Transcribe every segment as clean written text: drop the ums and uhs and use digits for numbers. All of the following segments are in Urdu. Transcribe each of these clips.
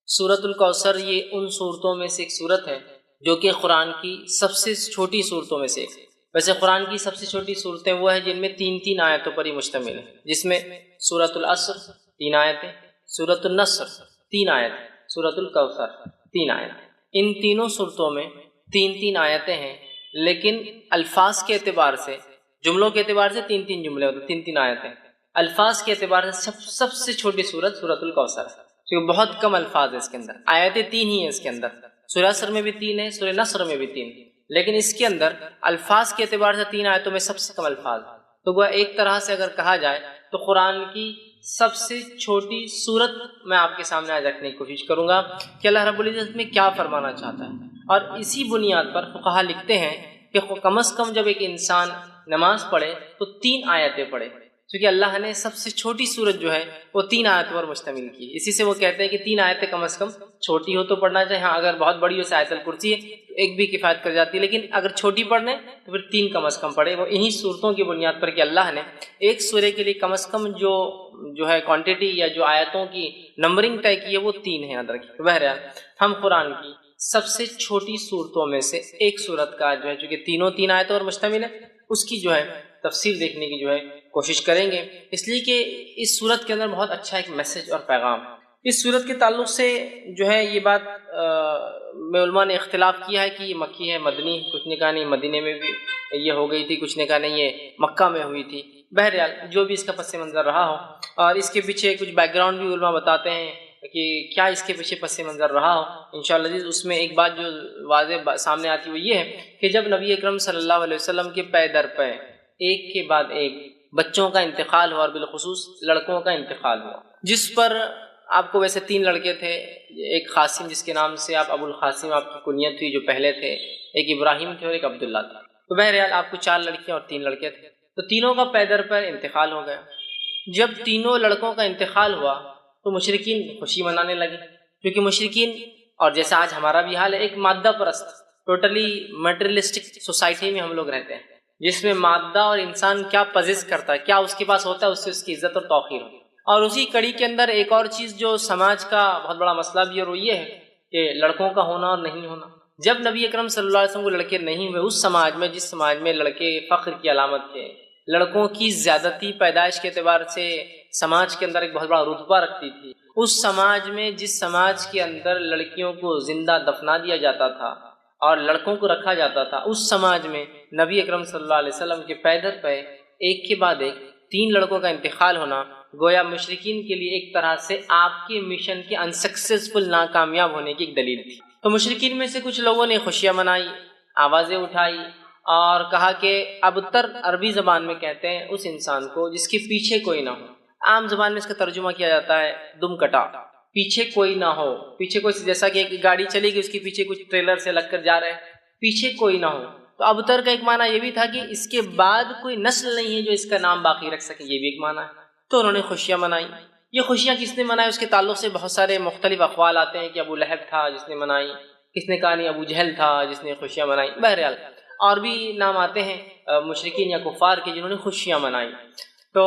سورۃ الکوثر یہ ان صورتوں میں سے ایک صورت ہے جو کہ قرآن کی سب سے چھوٹی صورتوں میں سے ایک ہے۔ ویسے قرآن کی سب سے چھوٹی صورتیں وہ ہیں جن میں تین تین آیتوں پر ہی مشتمل ہے، جس میں سورۃ العصر 3 آیتیں، سورۃ النصر 3 آیتیں، سورۃ الکوثر 3 آیتیں۔ ان تینوں صورتوں میں تین تین آیتیں ہیں، لیکن الفاظ کے اعتبار سے، جملوں کے اعتبار سے تین تین جملے ہوتے، تین تین آیتیں۔ الفاظ کے اعتبار سے سب سے چھوٹی صورت سورۃ الکوثر ہے، کیونکہ بہت کم الفاظ ہیں اس کے اندر، آیتیں 3 ہی ہیں اس کے اندر۔ سورہ عصر میں بھی 3 ہیں، سورہ نصر میں بھی 3 ہیں، لیکن اس کے اندر الفاظ کے اعتبار سے 3 آیتوں میں سب سے کم الفاظ ہیں۔ تو وہ ایک طرح سے اگر کہا جائے تو قرآن کی سب سے چھوٹی صورت میں آپ کے سامنے آج رکھنے کی کوشش کروں گا کہ اللہ رب العزت میں کیا فرمانا چاہتا ہے۔ اور اسی بنیاد پر فقہا لکھتے ہیں کہ کم از کم جب ایک انسان نماز پڑھے تو 3 آیتیں پڑھے، کیونکہ اللہ نے سب سے چھوٹی صورت جو ہے وہ 3 آیتوں پر مشتمل کی ہے۔ اسی سے وہ کہتے ہیں کہ 3 آیتیں کم از کم چھوٹی ہو تو پڑھنا چاہیے، ہاں اگر بہت بڑی ہو سے آیت الکرسی ہے تو ایک بھی کفایت کر جاتی ہے، لیکن اگر چھوٹی پڑھنے تو پھر 3 کم از کم پڑھے۔ وہ انہی صورتوں کی بنیاد پر کہ اللہ نے ایک سورے کے لیے کم از کم جو ہے کوانٹٹی یا جو آیتوں کی نمبرنگ طے کی ہے وہ 3 ہے، یاد رکھیے۔ بہرحال ہم قرآن کی سب سے چھوٹی صورتوں میں سے ایک صورت کا جو ہے، چونکہ تینوں 3 آیتوں پر مشتمل ہے، اس کی جو ہے تفسیر دیکھنے کی جو ہے کوشش کریں گے، اس لیے کہ اس صورت کے اندر بہت اچھا ایک میسج اور پیغام ہے۔ اس صورت کے تعلق سے جو ہے یہ بات میں علماء نے اختلاف کیا ہے کہ یہ مکی ہے مدنی، کچھ نے کہا نہیں مدینے میں بھی یہ ہو گئی تھی، کچھ نے کہا نہیں یہ مکہ میں ہوئی تھی۔ بہرحال جو بھی اس کا پس منظر رہا ہو، اور اس کے پیچھے کچھ بیک گراؤنڈ بھی علماء بتاتے ہیں کہ کیا اس کے پیچھے پس منظر رہا ہو، انشاءاللہ اس میں ایک بات جو واضح سامنے آتی وہ یہ ہے کہ جب نبی اکرم صلی اللہ علیہ وسلم کے پے در پے ایک کے بعد ایک بچوں کا انتقال ہوا، اور بالخصوص لڑکوں کا انتقال ہوا، جس پر آپ کو ویسے 3 لڑکے تھے، ایک قاسم جس کے نام سے آپ ابو القاسم آپ کی کنیت تھی جو پہلے تھے، ایک ابراہیم تھے اور ایک عبداللہ تھا۔ تو بہرحال آپ کو 4 لڑکیاں اور 3 لڑکے تھے، تو تینوں کا پے در پے انتقال ہو گیا۔ جب تینوں لڑکوں کا انتقال ہوا تو مشرکین خوشی منانے لگے، کیونکہ مشرکین، اور جیسا آج ہمارا بھی حال ہے، ایک مادہ پرست ٹوٹلی میٹریلسٹک سوسائٹی میں ہم لوگ رہتے ہیں، جس میں مادہ اور انسان کیا پزیس کرتا ہے، کیا اس کے پاس ہوتا ہے، اس سے اس کی عزت اور توقیر ہو۔ اور اسی کڑی کے اندر ایک اور چیز جو سماج کا بہت بڑا مسئلہ بھی ہے، اور وہ یہ ہے کہ لڑکوں کا ہونا اور نہیں ہونا۔ جب نبی اکرم صلی اللہ علیہ وسلم کو لڑکے نہیں ہوئے، اس سماج میں جس سماج میں لڑکے فخر کی علامت تھے، لڑکوں کی زیادتی پیدائش کے اعتبار سے سماج کے اندر ایک بہت بڑا رتبہ رکھتی تھی، اس سماج میں جس سماج کے اندر لڑکیوں کو زندہ دفنا دیا جاتا تھا اور لڑکوں کو رکھا جاتا تھا، اس سماج میں نبی اکرم صلی اللہ علیہ وسلم کے پے در پے ایک کے بعد ایک 3 لڑکوں کا انتقال ہونا گویا مشرکین کے لیے ایک طرح سے آپ کے مشن کے انسکسیسفل ناکامیاب ہونے کی ایک دلیل تھی۔ تو مشرکین میں سے کچھ لوگوں نے خوشیاں منائی، آوازیں اٹھائی، اور کہا کہ ابتر عربی زبان میں کہتے ہیں اس انسان کو جس کے پیچھے کوئی نہ ہو۔ عام زبان میں اس کا ترجمہ کیا جاتا ہے دم کٹا، پیچھے کوئی نہ ہو، پیچھے کوئی، جیسا کہ ایک گاڑی چلے گی اس کے پیچھے کچھ ٹریلر سے لگ کر جا رہے ہیں، پیچھے کوئی نہ ہو۔ تو ابتر کا ایک معنی یہ بھی تھا کہ اس کے بعد کوئی نسل نہیں ہے جو اس کا نام باقی رکھ سکے، یہ بھی ایک معنی ہے۔ تو انہوں نے خوشیاں منائی۔ یہ خوشیاں کس نے منائی اس کے تعلق سے بہت سارے مختلف اقوال آتے ہیں کہ ابو لہب تھا جس نے منائی، کس نے کہا نہیں ابو جہل تھا جس نے خوشیاں منائی، بہرحال اور بھی نام آتے ہیں مشرکین یا کفار کے جنہوں نے خوشیاں منائی۔ تو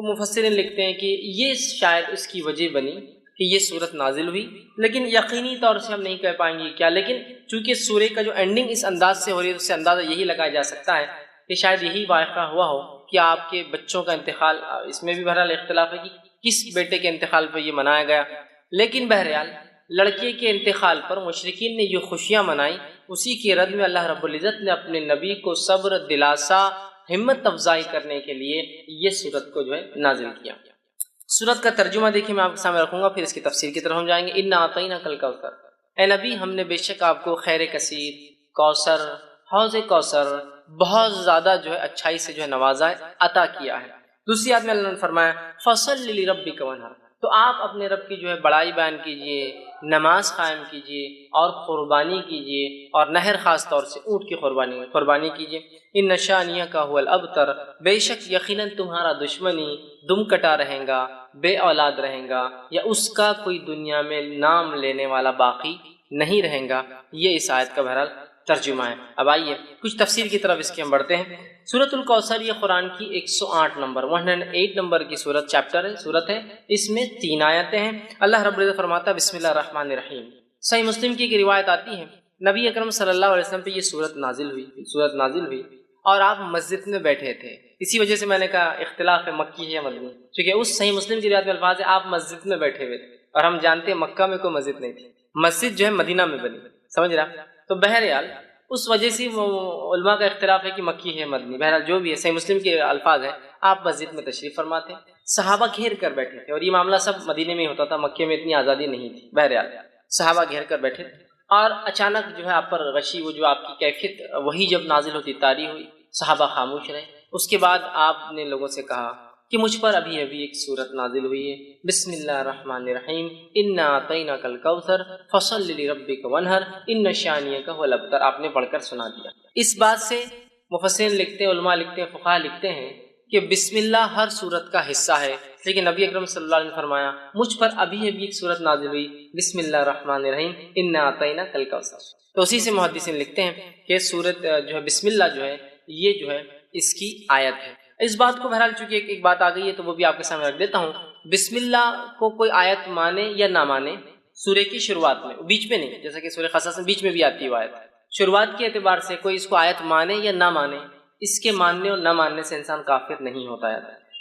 مفسرین لکھتے ہیں کہ یہ شاید اس کی وجہ بنی کہ یہ صورت نازل ہوئی، لیکن یقینی طور سے ہم نہیں کہہ پائیں گے کیا، لیکن چونکہ سورے کا جو اینڈنگ اس انداز سے ہو رہی ہے اس سے اندازہ یہی لگایا جا سکتا ہے کہ شاید یہی واقعہ ہوا ہو کہ آپ کے بچوں کا انتقال، اس میں بھی بہرحال اختلاف ہے کہ کس بیٹے کے انتقال پر یہ منایا گیا، لیکن بہرحال لڑکے کے انتقال پر مشرکین نے یہ خوشیاں منائی۔ اسی کی رد میں اللہ رب العزت نے اپنے نبی کو صبر، دلاسا، ہمت افزائی کرنے کے لیے یہ سورت کو جو ہے نازل کیا۔ سورت کا ترجمہ دیکھیں، میں آپ کے سامنے رکھوں گا، پھر اس کی تفسیر کی طرف ہم جائیں گے۔ انا اعطیناک الکوثر، اے نبی ہم نے بے شک آپ کو خیر کثیر، کوثر، حوض کوثر، بہت زیادہ جو ہے اچھائی سے جو ہے نوازا ہے، عطا کیا ہے۔ دوسری آیت میں اللہ نے فرمایا فصل لربک وانحر، تو آپ اپنے رب کی جو ہے بڑائی بیان کیجئے، نماز قائم کیجئے اور قربانی کیجئے، اور نہر خاص طور سے اونٹ کی قربانی کیجئے۔ ان شانیک هو الابتر، بے شک یقیناً تمہارا دشمنی دم کٹا رہے گا، بے اولاد رہے گا، یا اس کا کوئی دنیا میں نام لینے والا باقی نہیں رہے گا۔ یہ اس آیت کا بہرحال ترجمہ ہے۔ اب آئیے کچھ تفسیر کی طرف اس کے ہم بڑھتے ہیں۔ سورۃ الکوثر یہ قرآن کی 108 نمبر 108 نمبر کی سورت ہے. اس میں 3 آیتیں ہیں. اللہ رب العزت فرماتا ہے بسم اللہ الرحمن الرحیم. صحیح مسلم کی ایک روایت آتی ہے نبی اکرم صلی اللہ علیہ وسلم پہ یہ سورت نازل ہوئی اور آپ مسجد میں بیٹھے تھے. اسی وجہ سے میں نے کہا اختلاف ہے مکی ہے یا مدنی، کیونکہ اس صحیح مسلم کی روایت میں الفاظ ہے آپ مسجد میں بیٹھے ہوئے تھے، اور ہم جانتے ہیں مکہ میں کوئی مسجد نہیں تھی، مسجد جو ہے مدینہ میں بنی. سمجھ رہا؟ تو بہرحال اس وجہ سے علماء کا اختلاف ہے کہ مکی ہے مدنی. بہرحال جو بھی ہے صحیح مسلم کے الفاظ ہیں آپ مسجد میں تشریف فرماتے ہیں. صحابہ گھیر کر بیٹھے تھے، اور یہ معاملہ سب مدینے میں ہی ہوتا تھا، مکے میں اتنی آزادی نہیں تھی. بہرحال صحابہ گھیر کر بیٹھے تھے، اور اچانک جو ہے آپ پر غشی، وہ جو آپ کی کیفیت وہی جب نازل ہوتی طاری ہوئی، صحابہ خاموش رہے. اس کے بعد آپ نے لوگوں سے کہا کہ مجھ پر ابھی ایک صورت نازل ہوئی ہے، بسم اللہ الرحمن الرحیم، انا اعطیناک الکوثر فصل لربک وانحر ان شانئک هو الابتر. آپ نے پڑھ کر سنا دیا. اس بات سے مفسرین لکھتے ہیں، علماء لکھتے ہیں، فقہا لکھتے ہیں کہ بسم اللہ ہر صورت کا حصہ ہے، لیکن نبی اکرم صلی اللہ علیہ وسلم نے فرمایا مجھ پر ابھی ایک صورت نازل ہوئی، بسم اللہ الرحمن الرحیم انا اعطیناک الکوثر. تو اسی سے محدثین لکھتے ہیں کہ صورت جو ہے بسم اللہ جو ہے یہ جو ہے اس کی آیت ہے. اس بات کو بہرحال چونکہ ایک بات آ گئی ہے تو وہ بھی آپ کے سامنے رکھ دیتا ہوں. بسم اللہ کو کوئی آیت مانے یا نہ مانے، سورے کی شروعات میں، بیچ میں نہیں، جیسا کہ سورہ قصص میں بیچ میں بھی آتی ہے آیت، شروعات کے اعتبار سے کوئی اس کو آیت مانے یا نہ مانے، اس کے ماننے اور نہ ماننے سے انسان کافر نہیں ہوتا ہے.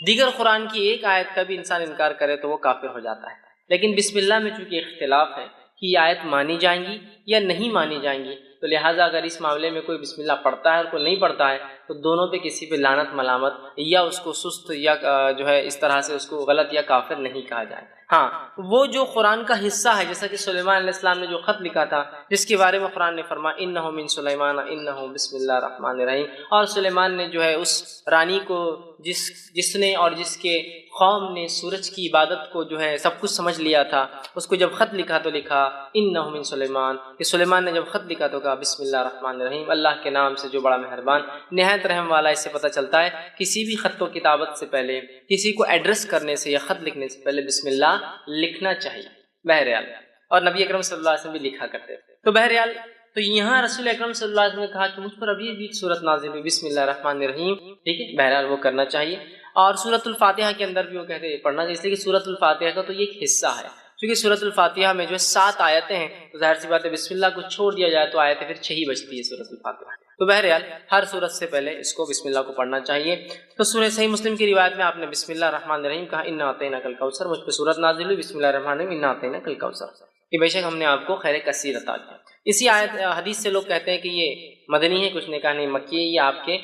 دیگر قرآن کی ایک آیت کا بھی انسان انکار کرے تو وہ کافر ہو جاتا ہے. لیکن بسم اللہ میں چونکہ اختلاف ہے کہ یہ آیت مانی جائیں گی یا نہیں مانی جائیں گی، تو لہٰذا اگر اس معاملے میں کوئی بسم اللہ پڑھتا ہے اور کوئی نہیں پڑھتا ہے تو دونوں پہ کسی پہ لعنت ملامت یا اس کو سست یا جو ہے اس طرح سے اس کو غلط یا کافر نہیں کہا جائے. ہاں وہ جو قرآن کا حصہ ہے، جیسا کہ سلیمان علیہ السلام نے جو خط لکھا تھا جس کے بارے میں قرآن نے فرمایا انہ من سلیمان انہ بسم اللہ الرحمن الرحیم، اور سلیمان نے جو ہے اس رانی کو جس نے اور جس کے قوم نے سورج کی عبادت کو جو ہے سب کچھ سمجھ لیا تھا، اس کو جب خط لکھا تو لکھا انہ من سلیمان، کہ سلیمان نے جب خط لکھا تو کہا بسم اللہ الرحمن الرحیم، اللہ کے نام سے جو بڑا مہربان نہایت رحم والا. اس سے پتہ چلتا ہے کسی بھی خط و کتابت سے پہلے، کسی کو ایڈریس کرنے سے یا خط لکھنے سے پہلے بسم اللہ لکھنا چاہیے. بہرحال اور نبی اکرم صلی اللہ علیہ وسلم بھی لکھا کرتے تھے. تو بہرحال تو یہاں رسول اکرم صلی اللہ علیہ وسلم نے کہا کہ مجھ پر ابھی ایک صورت نازل ہوئی بسم اللہ الرحمن الرحیم. ٹھیک ہے، بہرحال وہ کرنا چاہیے. اور سورۃ الفاتحہ کے اندر بھی وہ کہتے ہیں پڑھنا چاہیے، اس لیے کہ سورۃ الفاتحہ کا تو یہ ایک حصہ ہے. کیونکہ سورۃ الفاتحہ میں جو ہے 7 آیتیں ہیں، تو ظاہر سی بات ہے بسم اللہ کو چھوڑ دیا جائے تو آیتیں پھر 6 ہی بچتی ہے سورۃ الفاتحہ. تو بہرحال ہر سورت سے پہلے اس کو بسم اللہ کو پڑھنا چاہیے. تو سورہ صحیح مسلم کی روایت میں آپ نے بسم اللہ الرحمن الرحیم کہا انا اعطیناک الکوثر، مجھ پہ سورت نازل ہوئی بسم اللہ الرحمن الرحیم انا اعطیناک الکوثر، کہ بے شک ہم نے آپ کو خیر کثیر عطا کیا. اسی حدیث سے لوگ کہتے ہیں کہ یہ مدنی ہے، کچھ نے کہا نہیں مکی ہے. یہ آپ کے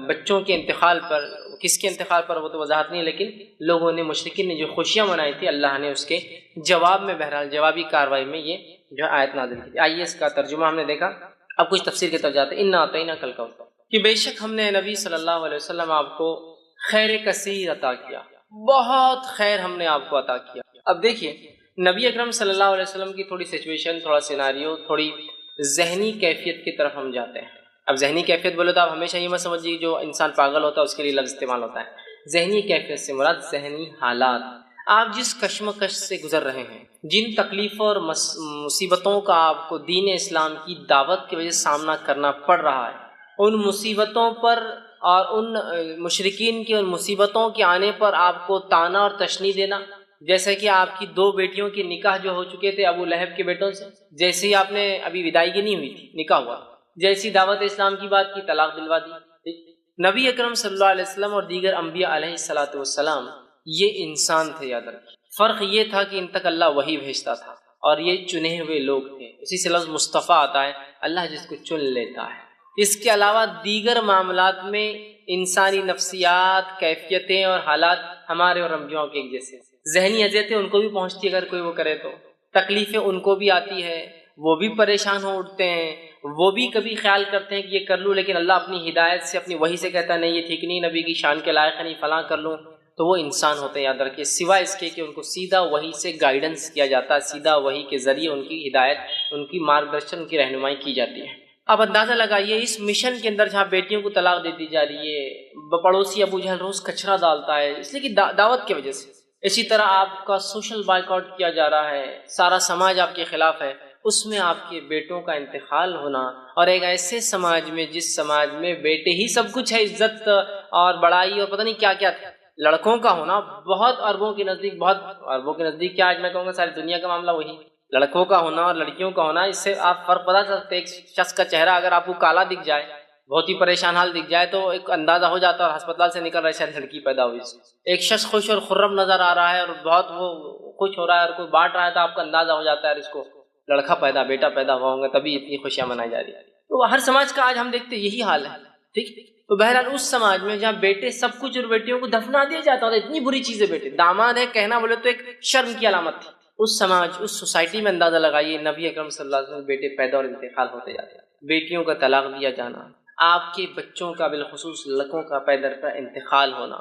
بچوں کے انتقال پر، کس کے انتقال پر وہ تو وضاحت نہیں، لیکن لوگوں نے مشرکین نے جو خوشیاں منائی تھی اللہ نے اس کے جواب میں، بہرحال جوابی کاروائی میں یہ جو آیت نازل کی. آئیے اس کا ترجمہ ہم نے دیکھا. اب کچھ تفسیر کی طرف جاتے ہیں. انا اعطیناک الکوثر، کہ بے شک ہم نے نبی صلی اللہ علیہ وسلم آپ کو خیر کثیر عطا کیا، بہت خیر ہم نے آپ کو عطا کیا. اب دیکھیے نبی اکرم صلی اللہ علیہ وسلم کی تھوڑی سچویشن، تھوڑا سیناریو، تھوڑی ذہنی کیفیت کی طرف ہم جاتے ہیں. اب ذہنی کیفیت بولے تو آپ ہمیشہ یہ مت سمجھیے جو انسان پاگل ہوتا ہے اس کے لیے لفظ استعمال ہوتا ہے. ذہنی کیفیت سے مراد ذہنی حالات. آپ جس کشمکش سے گزر رہے ہیں، جن تکلیفوں اور مصیبتوں کا آپ کو دین اسلام کی دعوت کی وجہ سے سامنا کرنا پڑ رہا ہے، ان مصیبتوں پر اور ان مشرکین کی ان مصیبتوں کے آنے پر آپ کو طعنہ اور تشنیع دینا، جیسے کہ آپ کی 2 بیٹیوں کے نکاح جو ہو چکے تھے ابو لہب کے بیٹوں سے، جیسے ہی آپ نے ابھی ودائیگی نہیں ہوئی تھی، نکاح ہوا، جیسی دعوت اسلام کی بات کی طلاق دلوا دی. نبی اکرم صلی اللہ علیہ وسلم اور دیگر انبیاء علیہ الصلوۃ والسلام یہ انسان تھے، یاد رکھیے. فرق یہ تھا کہ ان تک اللہ وحی بھیجتا تھا اور یہ چنے ہوئے لوگ تھے. اسی سے لفظ مصطفیٰ آتا ہے، اللہ جس کو چن لیتا ہے. اس کے علاوہ دیگر معاملات میں انسانی نفسیات، کیفیتیں اور حالات ہمارے اور انبیاء کے ایک جیسے. ذہنی اذیتیں ان کو بھی پہنچتی ہے اگر کوئی وہ کرے تو، تکلیفیں ان کو بھی آتی ہے، وہ بھی پریشان ہو اٹھتے ہیں، وہ بھی کبھی خیال کرتے ہیں کہ یہ کر لوں، لیکن اللہ اپنی ہدایت سے، اپنی وحی سے کہتا ہے نہیں یہ ٹھیک نہیں، نبی کی شان کے لائق نہیں، فلاں کر لوں. تو وہ انسان ہوتے ہیں، یاد رکھیے، سوائے اس کے کہ ان کو سیدھا وحی سے گائیڈنس کیا جاتا ہے، سیدھا وحی کے ذریعے ان کی ہدایت، ان کی مارگدرشن، ان کی رہنمائی کی جاتی ہے. اب اندازہ لگائیے اس مشن کے اندر جہاں بیٹیوں کو طلاق دے دی جا رہی ہے، پڑوسی ابو جہل روز کچرا ڈالتا ہے اس لیے کہ دعوت کی وجہ سے، اسی طرح آپ کا سوشل بائیکاٹ کیا جا رہا ہے، سارا سماج آپ کے خلاف ہے، اس میں آپ کے بیٹوں کا انتقال ہونا، اور ایک ایسے سماج میں جس سماج میں بیٹے ہی سب کچھ ہے، عزت اور بڑائی اور پتہ نہیں کیا کیا تھا، لڑکوں کا ہونا بہت اربوں کے نزدیک، بہت اربوں کے نزدیک کیا، آج میں کہوں گا ساری دنیا کا معاملہ وہی لڑکوں کا ہونا اور لڑکیوں کا ہونا. اس سے آپ فرق پتا سکتے. ایک شخص کا چہرہ اگر آپ کو کالا دکھ جائے، بہت ہی پریشان حال دکھ جائے، تو ایک اندازہ ہو جاتا ہے اور ہسپتال سے نکل رہا ہے شاید لڑکی پیدا ہوئی. ایک شخص خوش اور خرم نظر آ رہا ہے اور بہت وہ خوش ہو رہا ہے اور کوئی بانٹ رہا ہے، تو آپ کو اندازہ ہو جاتا ہے اس کو لڑکا پیدا، بیٹا پیدا ہوا ہوں گا، تبھی اتنی خوشیاں منائی جا رہی ہیں. تو ہر سماج کا آج ہم دیکھتے یہی حال ہے. ٹھیک. تو بہرحال اس سماج میں جہاں بیٹے سب کچھ اور بیٹیوں کو دفنا دیا جاتا ہے، اتنی بری چیزیں، بیٹے داماد ہے کہنا بولے تو ایک شرم کی علامت تھی. اس سماج، اس سوسائٹی میں اندازہ لگائیے نبی اکرم صلی اللہ علیہ وسلم بیٹے پیدا اور انتقال ہوتے جاتے ہیں، بیٹیوں کا طلاق دیا جانا، آپ کے بچوں کا بالخصوص لڑکوں کا پیدر کا انتقال ہونا،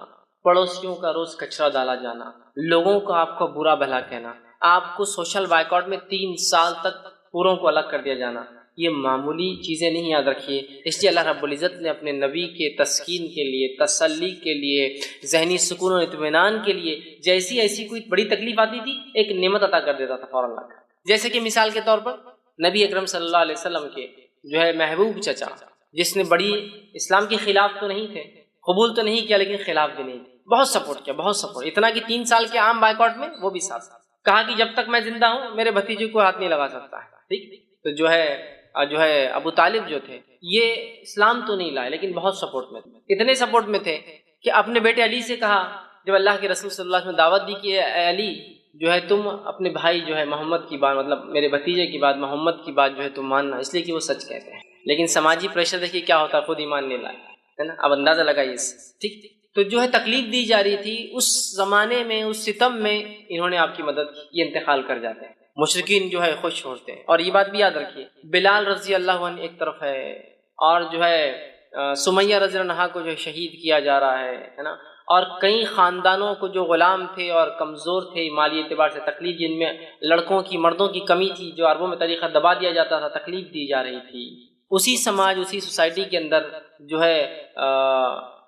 پڑوسیوں کا روز کچرا ڈالا جانا، لوگوں کا آپ کو برا بھلا کہنا، آپ کو سوشل بائیکاٹ میں 3 سال تک پوروں کو الگ کر دیا جانا، یہ معمولی چیزیں نہیں، یاد رکھیے. اس لیے اللہ رب العزت نے اپنے نبی کے تسکین کے لیے، تسلی کے لیے، ذہنی سکون و اطمینان کے لیے جیسی ایسی کوئی بڑی تکلیف آتی تھی ایک نعمت عطا کر دیتا تھا فوراً اللہ کا. جیسے کہ مثال کے طور پر نبی اکرم صلی اللہ علیہ وسلم کے جو ہے محبوب چچا، جس نے بڑی اسلام کے خلاف تو نہیں تھے، قبول تو نہیں کیا لیکن خلاف بھی نہیں تھے، بہت سپورٹ کیا، بہت سپورٹ، اتنا کہ 3 سال کے عام بائیکاٹ میں وہ بھی ساتھ کہا کہ جب تک میں زندہ ہوں میرے بھتیجے کو ہاتھ نہیں لگا سکتا ہے. ٹھیک. تو جو ہے ابو طالب جو تھے یہ اسلام تو نہیں لائے لیکن بہت سپورٹ میں تھے، اتنے سپورٹ میں تھے کہ اپنے بیٹے علی سے کہا جب اللہ کے رسول صلی اللہ علیہ وسلم دعوت دی کہ اے علی جو ہے تم اپنے بھائی جو ہے محمد کی بات، مطلب میرے بھتیجے کی بات، محمد کی بات جو ہے تم ماننا، اس لیے کہ وہ سچ کہتے ہیں. لیکن سماجی پریشر دیکھیے کیا ہوتا ہے، خود ایمان نہیں لائے، ہے نا. اب اندازہ لگائیے اس. ٹھیک. تو جو ہے تکلیف دی جا رہی تھی اس زمانے میں، اس ستم میں انہوں نے آپ کی مدد کی، یہ انتقال کر جاتے ہیں. مشرکین جو ہے خوش ہوتے ہیں. اور یہ بات بھی یاد رکھیے بلال رضی اللہ عنہ ایک طرف ہے، اور جو ہے سمیہ رضی اللہ عنہا کو جو شہید کیا جا رہا ہے نا. اور کئی خاندانوں کو جو غلام تھے اور کمزور تھے مالی اعتبار سے، تکلیف جن میں لڑکوں کی مردوں کی کمی تھی، جو عربوں میں طریقہ دبا دیا جاتا تھا، تکلیف دی جا رہی تھی. اسی سماج، اسی سوسائٹی کے اندر جو ہے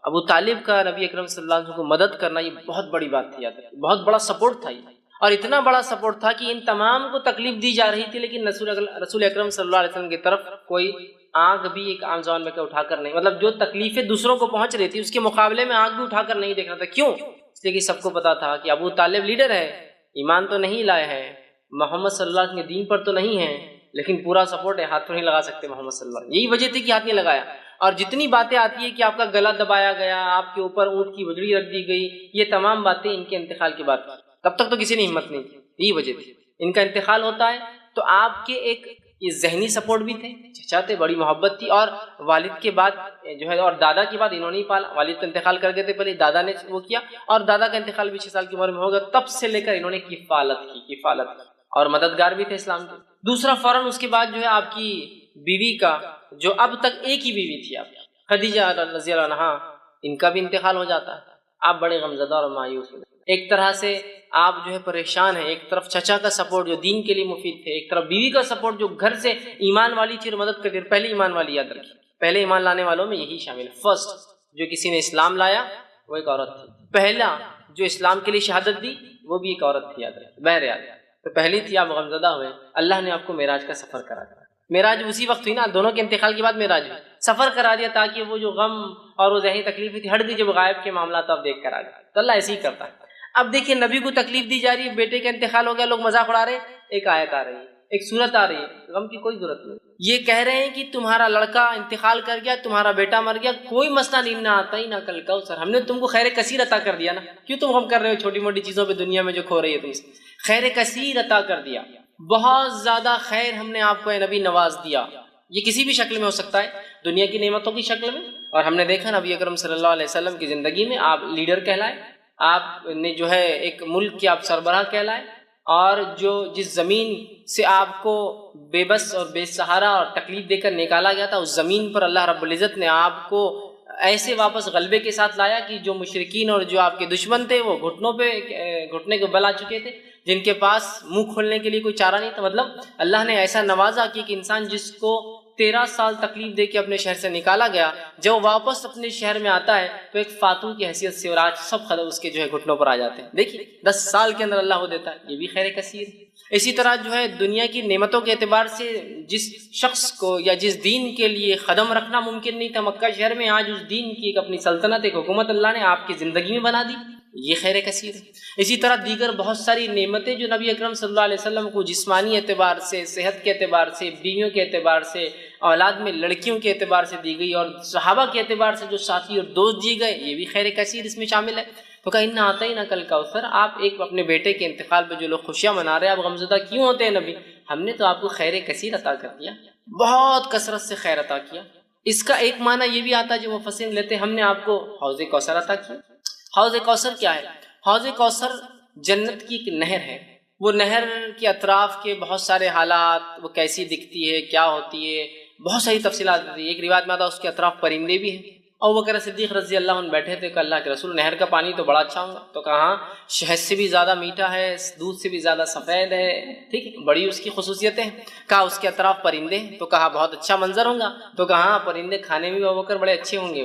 ابو طالب کا نبی اکرم صلی اللہ علیہ وسلم کو مدد کرنا یہ بہت بڑی بات تھی، بہت بڑا سپورٹ تھا یہ. اور اتنا بڑا سپورٹ تھا کہ ان تمام کو تکلیف دی جا رہی تھی لیکن رسول اکرم صلی اللہ علیہ وسلم کی طرف کوئی آنکھ بھی ایک عام زبان میں اٹھا کر نہیں، مطلب جو تکلیفیں دوسروں کو پہنچ رہی تھی اس کے مقابلے میں آنکھ بھی اٹھا کر نہیں دیکھ رہا تھا. کیوں؟ اس لیے کہ سب کو پتا تھا کہ ابو طالب لیڈر ہے، ایمان تو نہیں لائے ہیں، محمد صلی اللہ علیہ وسلم کے دین پر تو نہیں ہے، لیکن پورا سپورٹ ہے، ہاتھ تو نہیں لگا سکتے محمد صلی اللہ علیہ وسلم. یہی وجہ تھی کہ ہاتھ نہیں لگایا. اور جتنی باتیں آتی ہے کہ آپ کا گلا دبایا گیا، آپ کے اوپر اونٹ کی وجڑی رکھ دی گئی، یہ تمام باتیں ان کے انتقال کی بات کی. تب تک تو کسی نے ہمت نہیں کی. یہی وجہ تھی. ان کا انتقال ہوتا ہے تو آپ کے ایک یہ ذہنی سپورٹ بھی تھے، چچاتے، بڑی محبت تھی. اور والد کے بعد جو ہے اور دادا کے بعد انہوں نے ہی پالا. والد تو انتقال کر گئے تھے پہلے، دادا نے وہ کیا، اور دادا کا انتقال بھی 6 سال کی عمر میں ہوگا. تب سے لے کر انہوں نے کفالت کی اور مددگار بھی تھے اسلام کے. دوسرا فوراً اس کے بعد جو ہے آپ کی بیوی کا، جو اب تک ایک ہی بیوی تھی آپ کی، خدیجہ رضی اللہ عنہا، ان کا بھی انتقال ہو جاتا ہے. آپ بڑے غمزدہ اور مایوس ہوئے. ایک طرح سے آپ جو ہے پریشان ہیں. ایک طرف چچا کا سپورٹ جو دین کے لیے مفید تھے، ایک طرف بیوی کا سپورٹ جو گھر سے ایمان والی تھی اور مدد کرتی. پہلے ایمان والی، یاد رکھیے پہلے ایمان لانے والوں میں یہی شامل ہے. فرسٹ جو کسی نے اسلام لایا وہ ایک عورت تھی. پہلا جو اسلام کے لیے شہادت دی وہ بھی ایک عورت تھی، یاد رکھیے. بہرحال تو پہلی تھی. آپ غمزدہ ہوئے. اللہ نے آپ کو معراج کا سفر کرا دیا. معراج اسی وقت ہوئی نا، دونوں کے انتقال کے بعد معراج ہوئی. سفر کرا دیا تاکہ وہ جو غم اور وہ ذہنی تکلیف تھی ہٹ دی، جب غائب کے معاملات آپ دیکھ کر آ گئے. تو اللہ ایسے ہی کرتا ہے. اب دیکھیے نبی کو تکلیف دی جا رہی ہے، بیٹے کا انتقال ہو گیا، لوگ مذاق اڑا رہے ہیں. ایک آیت آ رہی ہے، ایک سورت آ رہی ہے، غم کی کوئی ضرورت نہیں. یہ کہہ رہے ہیں کہ تمہارا لڑکا انتقال کر گیا، تمہارا بیٹا مر گیا، کوئی مسئلہ نہیں، نہ آتا ہی نہ کل کا سر. ہم نے تم کو خیر کثیر عطا کر دیا نا، کیوں تم غم کر رہے ہو چھوٹی موٹی چیزوں پہ دنیا میں جو کھو رہی ہے تم سے؟ خیر کثیر عطا کر دیا، بہت زیادہ خیر ہم نے آپ کو اے نبی نواز دیا. یہ کسی بھی شکل میں ہو سکتا ہے، دنیا کی نعمتوں کی شکل میں. اور ہم نے دیکھا نبی اکرم صلی اللہ علیہ وسلم کی زندگی میں آپ لیڈر کہلائے، آپ نے جو ہے ایک ملک کے آپ سربراہ کہلائے، اور جو جس زمین سے آپ کو بے بس اور بے سہارا اور تکلیف دے کر نکالا گیا تھا، اس زمین پر اللہ رب العزت نے آپ کو ایسے واپس غلبے کے ساتھ لایا کہ جو مشرکین اور جو آپ کے دشمن تھے وہ گھٹنے کو بل آ چکے تھے، جن کے پاس منہ کھولنے کے لیے کوئی چارہ نہیں تھا. مطلب اللہ نے ایسا نوازا کہ ایک انسان جس کو 13 سال تکلیف دے کے اپنے شہر سے نکالا گیا، جب وہ واپس اپنے شہر میں آتا ہے تو ایک فاتون کی حیثیت سے، اور آج سب خطر اس کے جو ہے گھٹنوں پر آ جاتے ہیں۔ دیکھیے 10 سال کے اندر اللہ کو دیتا ہے، یہ بھی خیر کثیر ہے۔ اسی طرح جو ہے دنیا کی نعمتوں کے اعتبار سے جس شخص کو یا جس دین کے لیے قدم رکھنا ممکن نہیں تھا مکہ شہر میں، آج اس دین کی ایک اپنی سلطنت، ایک حکومت اللہ نے آپ کی زندگی میں بنا دی، یہ خیر کثیر ہے۔ اسی طرح دیگر بہت ساری نعمتیں جو نبی اکرم صلی اللہ علیہ وسلم کو جسمانی اعتبار سے، صحت کے اعتبار سے، بیویوں کے اعتبار سے، اولاد میں لڑکیوں کے اعتبار سے دی گئی، اور صحابہ کے اعتبار سے جو ساتھی اور دوست دیے گئے، یہ بھی خیر کثیر اس میں شامل ہے۔ تو کہا اِنَّا أَعْطَيْنَاكَ الْكَوْثَرَ، آپ ایک اپنے بیٹے کے انتقال پہ جو لوگ خوشیاں منا رہے ہیں، آپ غمزدہ کیوں ہوتے ہیں نبی؟ ہم نے تو آپ کو خیر کثیر عطا کر دیا، بہت کثرت سے خیر عطا کیا۔ اس کا ایک معنی یہ بھی آتا ہے جو مفسرین لیتے ہیں، ہم نے آپ کو حوض کوثر عطا کیا۔ حوض کوثر کیا ہے؟ حوض کوثر جنت کی ایک نہر ہے، وہ نہر کے اطراف کے بہت سارے حالات، وہ کیسی دکھتی ہے، کیا ہوتی ہے، بہت ساری تفصیلات ہوتی ہے۔ ایک روایت میں آتا ہے اس کے اطراف پرندے بھی ہیں۔ ابوبکر صدیق رضی اللہ عنہ بیٹھے تھے کہ اللہ کے رسول، نہر کا پانی تو بڑا اچھا ہوگا، تو کہا شہد سے بھی زیادہ میٹھا ہے، دودھ سے بھی زیادہ سفید ہے، ٹھیک ہے، بڑی اس کی خصوصیتیں ہیں۔ کہا اس کے اطراف پرندے ہیں، تو کہا بہت اچھا منظر ہوگا، تو کہا پرندے کھانے میں بھی ابوبکر بڑے اچھے ہوں گے،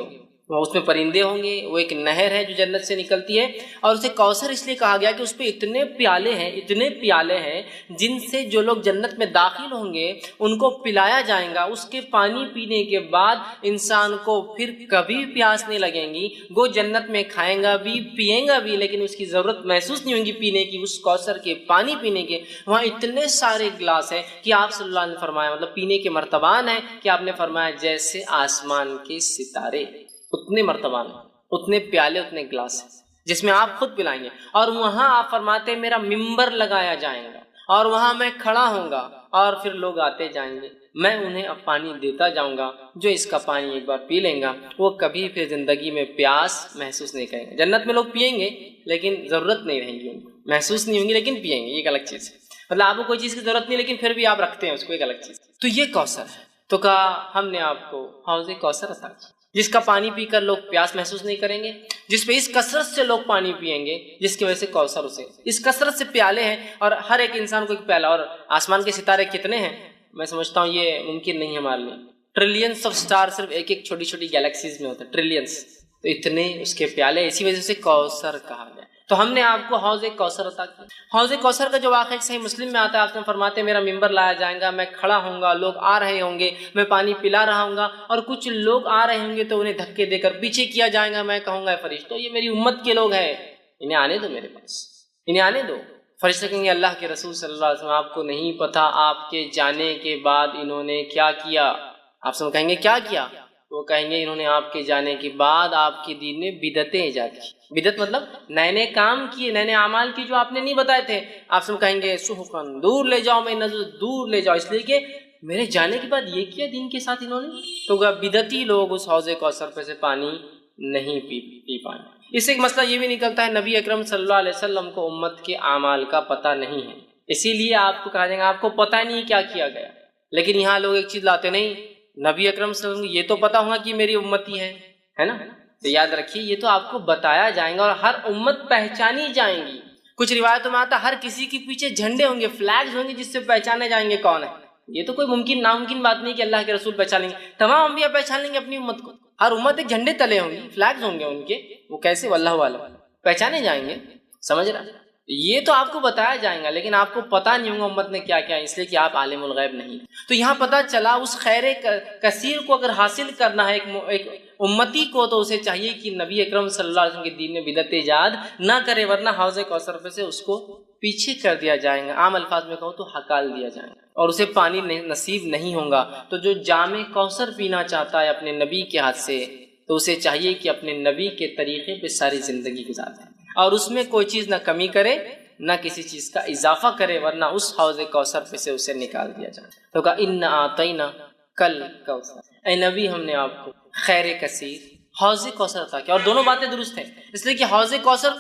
وہ اس میں پرندے ہوں گے، وہ ایک نہر ہے جو جنت سے نکلتی ہے، اور اسے کوثر اس لیے کہا گیا کہ اس پہ اتنے پیالے ہیں جن سے جو لوگ جنت میں داخل ہوں گے ان کو پلایا جائے گا، اس کے پانی پینے کے بعد انسان کو پھر کبھی پیاس نہیں لگیں گی، وہ جنت میں کھائیں گا بھی پیئیں گا بھی، لیکن اس کی ضرورت محسوس نہیں ہوگی پینے کی، اس کوثر کے پانی پینے کے۔ وہاں اتنے سارے گلاس ہیں کہ آپ صلی اللہ علیہ وسلم نے فرمایا، مطلب پینے کے مرتبان ہیں کہ آپ نے فرمایا جیسے آسمان کے ستارے، اتنے مرتبان، اتنے پیالے، اتنے گلاس ہیں جس میں آپ خود پلائیں گے۔ اور وہاں آپ فرماتے ہیں میرا ممبر لگایا جائے گا، اور وہاں میں کھڑا ہوں گا، اور پھر لوگ آتے جائیں گے، میں انہیں اب پانی دیتا جاؤں گا، جو اس کا پانی ایک بار پی لیں گا وہ کبھی پھر زندگی میں پیاس محسوس نہیں کریں گے۔ جنت میں لوگ پئیں گے لیکن ضرورت نہیں رہیں گی، محسوس نہیں ہوں گی لیکن پئیں گے، یہ ایک الگ چیز ہے۔ مطلب آپ کو کوئی چیز کی ضرورت نہیں لیکن پھر بھی آپ رکھتے ہیں اس کو، ایک الگ چیز۔ تو یہ کوثر ہے۔ تو کہا ہم نے آپ کو حوض کوثر عطا کیا، جس کا پانی پی کر لوگ پیاس محسوس نہیں کریں گے، جس پہ اس کثرت سے لوگ پانی پئیں گے، جس کی وجہ سے کوثر اسے، اس کثرت سے پیالے ہیں، اور ہر ایک انسان کو ایک پیالہ۔ اور آسمان کے ستارے کتنے ہیں؟ میں سمجھتا ہوں یہ ممکن نہیں ہے ہمارے لیے، ٹریلینس آف سٹار صرف ایک ایک چھوٹی چھوٹی گیلیکسیز میں ہوتے ہیں، ٹریلینس، تو اتنے اس کے پیالے، اسی وجہ سے کوثر کہا گیا۔ تو ہم نے آپ کو حوض کوثر عطا کیا۔ حوض کوثر کا جو واقعہ صحیح مسلم میں آتا ہے، آپ نے فرماتے ہیں میرا ممبر لایا جائے گا، میں کھڑا ہوں گا، لوگ آ رہے ہوں گے، میں پانی پلا رہا ہوں گا، اور کچھ لوگ آ رہے ہوں گے تو انہیں دھکے دے کر پیچھے کیا جائے گا، میں کہوں گا فرشتوں یہ میری امت کے لوگ ہیں، انہیں آنے دو میرے پاس، انہیں آنے دو۔ فرشتے کہیں گے اللہ کے رسول صلی اللہ علیہ وسلم آپ کو نہیں پتہ آپ کے جانے کے بعد انہوں نے کیا کیا؟ آپ سب کہیں گے کیا کیا؟ وہ کہیں گے انہوں نے آپ کے جانے کے بعد آپ کے دین میں بدعتیں ایجاد کی۔ بدعت مطلب نئے نئے کام کیے، نئے نئے اعمال کی جو آپ نے نہیں بتائے تھے۔ آپ سب کہیں گے سحقاً، دور لے جاؤ، میں نظر دور لے جاؤ، اس لیے کہ میرے جانے کے بعد یہ کیا دین کے ساتھ انہوں نے۔ تو بدعتی لوگ اس حوض کوثر پہ سے پانی نہیں پی پائیں۔ اس سے ایک مسئلہ یہ بھی نکلتا ہے نبی اکرم صلی اللہ علیہ وسلم کو امت کے اعمال کا پتہ نہیں ہے، اسی لیے آپ کو کہا جائے گا آپ کو پتہ نہیں کیا کیا گیا۔ لیکن یہاں لوگ ایک چیز لاتے نہیں، نبی اکرم صلی اللہ علیہ وسلم کو یہ تو پتہ ہوگا کہ میری امتی ہے نا، تو یاد رکھیے یہ تو آپ کو بتایا جائے گا، اور ہر امت پہچانی جائیں گی۔ کچھ روایتوں میں آتا ہر کسی کے پیچھے جھنڈے ہوں گے، فلیگز ہوں گے جس سے پہچانے جائیں گے کون ہے۔ یہ تو کوئی ممکن ناممکن بات نہیں کہ اللہ کے رسول پہچان لیں گے، تمام انبیاء پہچان لیں گے اپنی امت کو، ہر امت ایک جھنڈے تلے ہوں گی، فلیگز ہوں گے ان کے، وہ کیسے واللہ عالم پہچانے جائیں گے، سمجھ رہا؟ یہ تو آپ کو بتایا جائے گا لیکن آپ کو پتہ نہیں ہوگا امت نے کیا کیا، اس لیے کہ آپ عالم الغیب نہیں۔ تو یہاں پتہ چلا اس خیر کثیر کو اگر حاصل کرنا ہے ایک امتی کو، تو اسے چاہیے کہ نبی اکرم صلی اللہ علیہ وسلم کے دین میں بدعت ایجاد نہ کرے، ورنہ حوض کوثر پہ سے اس کو پیچھے کر دیا جائے گا، عام الفاظ میں کہوں تو ہکال دیا جائے گا، اور اسے پانی نصیب نہیں ہوگا۔ تو جو جام کوثر پینا چاہتا ہے اپنے نبی کے ہاتھ سے، تو اسے چاہیے کہ اپنے نبی کے طریقے پہ ساری زندگی گزارے، اور اس میں کوئی چیز نہ کمی کرے نہ کسی چیز کا اضافہ کرے، ورنہ اس حوض کوثر پہ سے اسے نکال دیا جائے۔ تو کہا اِنَّا أَعْطَيْنَاكَ الْكَوْثَرَ، اے نبی ہم نے آپ کو خیر کثیر حوض کوثر عطا کیا۔ اور دونوں باتیں درست ہیں، اس لیے کہ حوض کوثر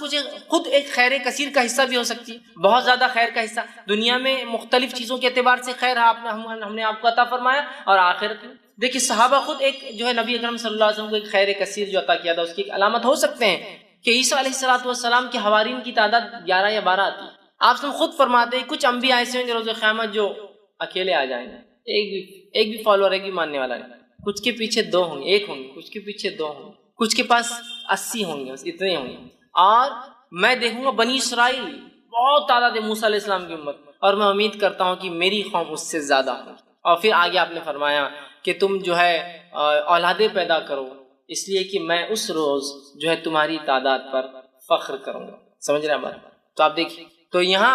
خود ایک خیر کثیر کا حصہ بھی ہو سکتی ہے، بہت زیادہ خیر کا حصہ، دنیا میں مختلف چیزوں کے اعتبار سے خیر ہم نے آپ کو عطا فرمایا، اور آخرت میں دیکھیے صحابہ خود ایک جو ہے نبی اکرم صلی اللہ علیہ وسلم کو ایک خیر کثیر جو عطا کیا تھا، اس کی ایک علامت ہو سکتے ہیں کہ عیسیٰ علیہ السلام کے حوارین کی تعداد 11 یا 12 آتی ہے۔ آپ سب خود فرماتے ہیں کچھ انبیاء ایسے ہوں گے روز قیامت جو اکیلے آ جائیں گے، ایک بھی فالوور، ایک بھی ماننے والا نہیں. کچھ کے پیچھے 2 ہوں گے، 1 ہوں گے، کچھ کے پیچھے 2 ہوں گے، کچھ کے پاس 80 ہوں گے، بس اتنے ہوں گے. اور میں دیکھوں گا بنی اسرائیل بہت تعداد ہے موسیٰ علیہ السلام کی امت، اور میں امید کرتا ہوں کہ میری قوم اس سے زیادہ ہوں. اور پھر آگے آپ نے فرمایا کہ تم جو ہے اولادیں پیدا کرو، اس لیے کہ میں اس روز جو ہے تمہاری تعداد پر فخر کروں گا. سمجھ رہے ہیں بات؟ تو آپ دیکھیے، تو یہاں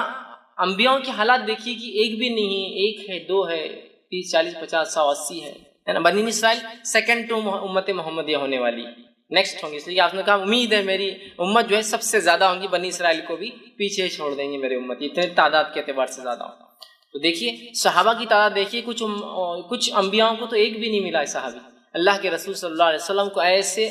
انبیاءوں کے حالات دیکھیے کہ ایک بھی نہیں، 1 ہے، 2 ہے، 30 40 50 100 80 ہے نا. بنی اسرائیل سیکنڈ ٹو امت محمدیہ ہونے والی، نیکسٹ ہوں گی، اس لیے آپ نے کہا امید ہے میری امت جو ہے سب سے زیادہ ہوں گی، بنی اسرائیل کو بھی پیچھے چھوڑ دیں گے میرے امت، اتنے تعداد کے اعتبار سے زیادہ ہوں. تو دیکھیے صحابہ کی تعداد دیکھیے، کچھ انبیاؤں کو تو ایک بھی نہیں ملا ہے صحابی. اللہ کے رسول صلی اللہ علیہ وسلم کو ایسے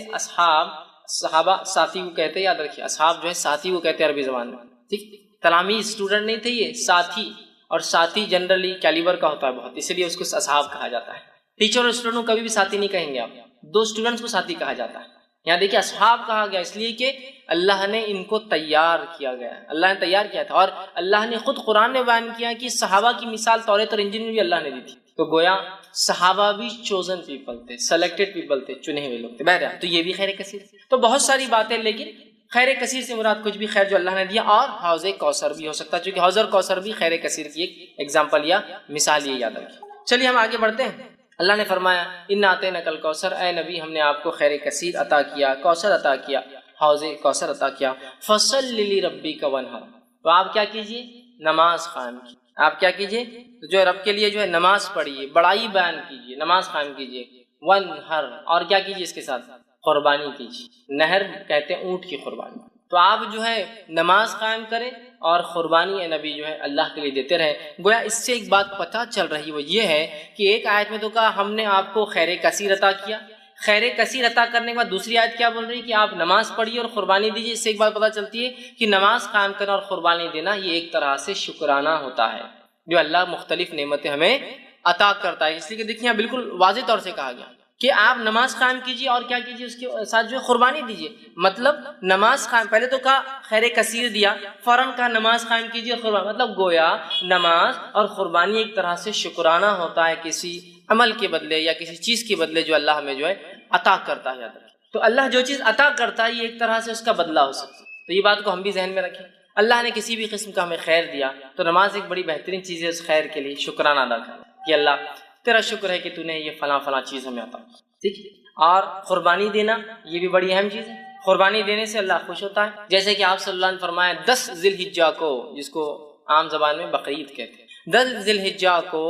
صحابہ ساتھی کو کہتے ہیں، یاد رکھیے اصحاب جو ہے ساتھی کو کہتے ہیں عربی زبان میں. ٹھیک، تلاميذ اسٹوڈنٹ نہیں تھے، یہ ساتھی، اور ساتھی جنرلی کیلیبر کا ہوتا ہے بہت، اس لیے اس کو اصحاب کہا جاتا ہے. ٹیچر اور اسٹوڈنٹ کو کبھی بھی ساتھی نہیں کہیں گے آپ، 2 اسٹوڈنٹس کو ساتھی کہا جاتا ہے. یہاں دیکھیے اصحاب کہا گیا اس لیے کہ اللہ نے ان کو تیار کیا گیا، اللہ نے تیار کیا تھا. اور اللہ نے خود قرآن میں بیان کیا کہ صحابہ کی مثال توریت اور انجیل میں بھی اللہ نے دی تھی. تو گویا صحابہ بھی چوزن پیپل تھے، سلیکٹڈ پیپل تھے، چنے ہوئے لوگ تھے. بہرحال تو یہ بھی خیر کثیر. تو بہت ساری باتیں، لیکن خیر کثیر سے مراد کچھ بھی خیر جو اللہ نے دیا. اور حوض کوثر بھی ہو سکتا ہے، چونکہ حوض اور کوثر بھی خیر کثیر کی ایک ایگزامپل یا مثال، یہ یاد رکھیں. چلیے ہم آگے بڑھتے ہیں. اللہ نے فرمایا انا اعطیناک الکوثر، اے نبی ہم نے آپ کو خیر کثیر عطا کیا، کوثر عطا کیا، حوض کوثر عطا کیا. فصل لربک وانحر، تو آپ کیا کیجئے؟ نماز قائم کیجئے. آپ کیا کیجئے؟ تو جو رب کے لیے جو ہے نماز پڑھیے، بڑائی بیان کیجئے، نماز قائم کیجئے. وانحر، اور کیا کیجئے اس کے ساتھ؟ قربانی کیجئے. نہر کہتے ہیں اونٹ کی قربانی. تو آپ جو ہے نماز قائم کریں اور قربانی اے نبی جو ہے اللہ کے لیے دیتے رہے. گویا اس سے ایک بات پتہ چل رہی، وہ یہ ہے کہ ایک آیت میں تو کہا ہم نے آپ کو خیر کثیر عطا کیا، خیر کثیر عطا کرنے کے بعد دوسری آیت کیا بول رہی ہے کہ آپ نماز پڑھیے اور قربانی دیجیے. اس سے ایک بات پتہ چلتی ہے کہ نماز قائم کرنا اور قربانی دینا یہ ایک طرح سے شکرانہ ہوتا ہے جو اللہ مختلف نعمتیں ہمیں عطا کرتا ہے. اس لیے کہ دیکھیے بالکل واضح طور سے کہا گیا کہ آپ نماز قائم کیجیے اور کیا کیجیے اس کے ساتھ جو ہے قربانی دیجیے. مطلب نماز قائم، پہلے تو کہا خیر کثیر دیا، فوراً کہا نماز قائم کیجیے اور قربانی. مطلب گویا نماز اور قربانی ایک طرح سے شکرانہ ہوتا ہے کسی عمل کے بدلے یا کسی چیز کے بدلے جو اللہ ہمیں جو ہے عطا کرتا ہے. یاد رکھیں، تو اللہ جو چیز عطا کرتا ہے یہ ایک طرح سے اس کا بدلہ ہو سکتا ہے. تو یہ بات کو ہم بھی ذہن میں رکھیں. اللہ نے کسی بھی قسم کا ہمیں خیر دیا تو نماز ایک بڑی بہترین چیز ہے اس خیر کے لیے شکرانہ ادا کرنا کہ اللہ تیرا شکر ہے کہ تو نے یہ فلاں فلاں چیز ہمیں عطا. ٹھیک، اور قربانی دینا یہ بھی بڑی اہم چیز ہے. قربانی دینے سے اللہ خوش ہوتا ہے، جیسے کہ آپ صلی اللہ علیہ وسلم نے فرمایا 10 ذی الحجہ کو، جس کو عام زبان میں بقرعید کہتے ہیں، 10 ذی الحجہ کو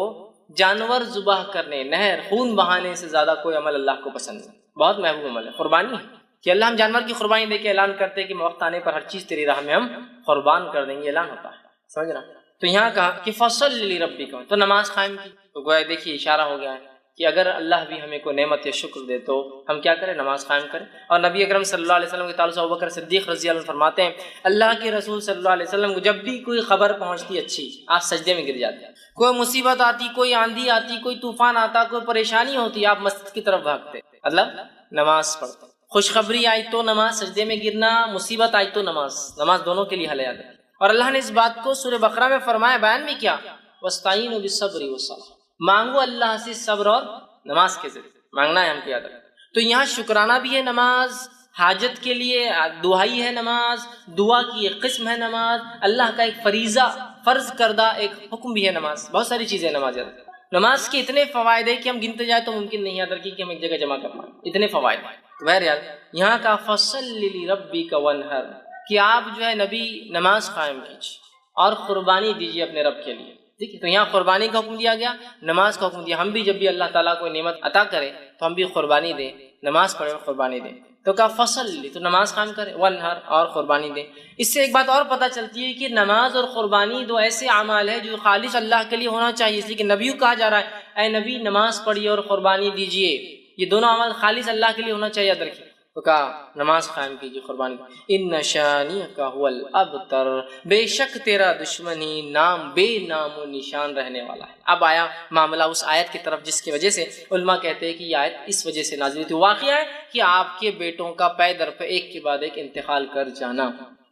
جانور ذبح کرنے، نہر خون بہانے سے زیادہ کوئی عمل اللہ کو پسند نہیں. بہت محبوب عمل ہے قربانی ہے کہ اللہ ہم جانور کی قربانی دے کے اعلان کرتے ہیں کہ وقت آنے پر ہر چیز تیری راہ میں ہم قربان کر دیں گے، اعلان ہوتا ہے. سمجھ رہا؟ تو یہاں کہا کہ فصل لربک، تو نماز قائم کی. تو گویا دیکھیے اشارہ ہو گیا ہے کہ اگر اللہ بھی ہمیں کوئی نعمت یا شکر دے تو ہم کیا کریں؟ نماز قائم کریں. اور نبی اکرم صلی اللہ علیہ وسلم کے تعلق سے ابوبکر صدیق رضی اللہ عنہ فرماتے ہیں اللہ کے رسول صلی اللہ علیہ وسلم کو جب بھی کوئی خبر پہنچتی اچھی، آپ سجدے میں گر جاتے ہیں. کوئی مصیبت آتی، کوئی آندھی آتی، کوئی طوفان آتا، کوئی پریشانی ہوتی، آپ مسجد کی طرف بھاگتے، مطلب نماز پڑھتے. خوشخبری آئی تو نماز، سجدے میں گرنا، مصیبت آئی تو نماز. نماز دونوں کے لیے حل ہے. اور اللہ نے اس بات کو سورہ بقرہ میں فرمایا، بیان بھی کیا، وَاسْتَعِينُوا بِالصَّبْرِ وَالصَّلَاةِ، مانگو اللہ سے صبر اور نماز کے ذریعے مانگنا ہے ہم کو، یاد رکھیں. تو یہاں شکرانہ بھی ہے نماز، حاجت کے لیے دعائی ہے نماز، دعا کی ایک قسم ہے نماز، اللہ کا ایک فریضہ فرض کردہ ایک حکم بھی ہے نماز. بہت ساری چیزیں نماز. یاد رکھیں نماز کے اتنے فوائد ہیں کہ ہم گنتے جائیں تو ممکن نہیں یاد رکھیں کہ ہم ایک جگہ جمع کر پائیں، اتنے فوائد. بہرحال یہاں کا فصل لربک وانحر کہ آپ جو ہے نبی نماز قائم کیجیے اور قربانی دیجیے اپنے رب کے لیے. ٹھیک ہے، تو یہاں قربانی کا حکم دیا گیا، نماز کا حکم دیا. ہم بھی جب بھی اللہ تعالیٰ کو نعمت عطا کرے تو ہم بھی قربانی دیں، نماز پڑھیں اور قربانی دیں. تو کہا فصل لی، تو نماز قائم کرے، وانحر اور قربانی دیں. اس سے ایک بات اور پتہ چلتی ہے کہ نماز اور قربانی دو ایسے اعمال ہیں جو خالص اللہ کے لیے ہونا چاہیے. اس لیے کہ نبی کو کہا جا رہا ہے اے نبی نماز پڑھیے اور قربانی دیجیے، یہ دونوں اعمال خالص اللہ کے لیے ہونا چاہیے. یاد رکھیے. تو کہا نماز قائم کیجیے، قربانی. ان شانئک هو الابتر، بے شک تیرا دشمن ہی نام بے نام و نشان رہنے والا ہے. اب آیا معاملہ اس آیت کی طرف جس کی وجہ سے علماء کہتے ہیں کہ یہ آیت اس وجہ سے نازل ہوئی تھی. واقعہ ہے کہ آپ کے بیٹوں کا پے در پہ ایک کے بعد ایک انتقال کر جانا.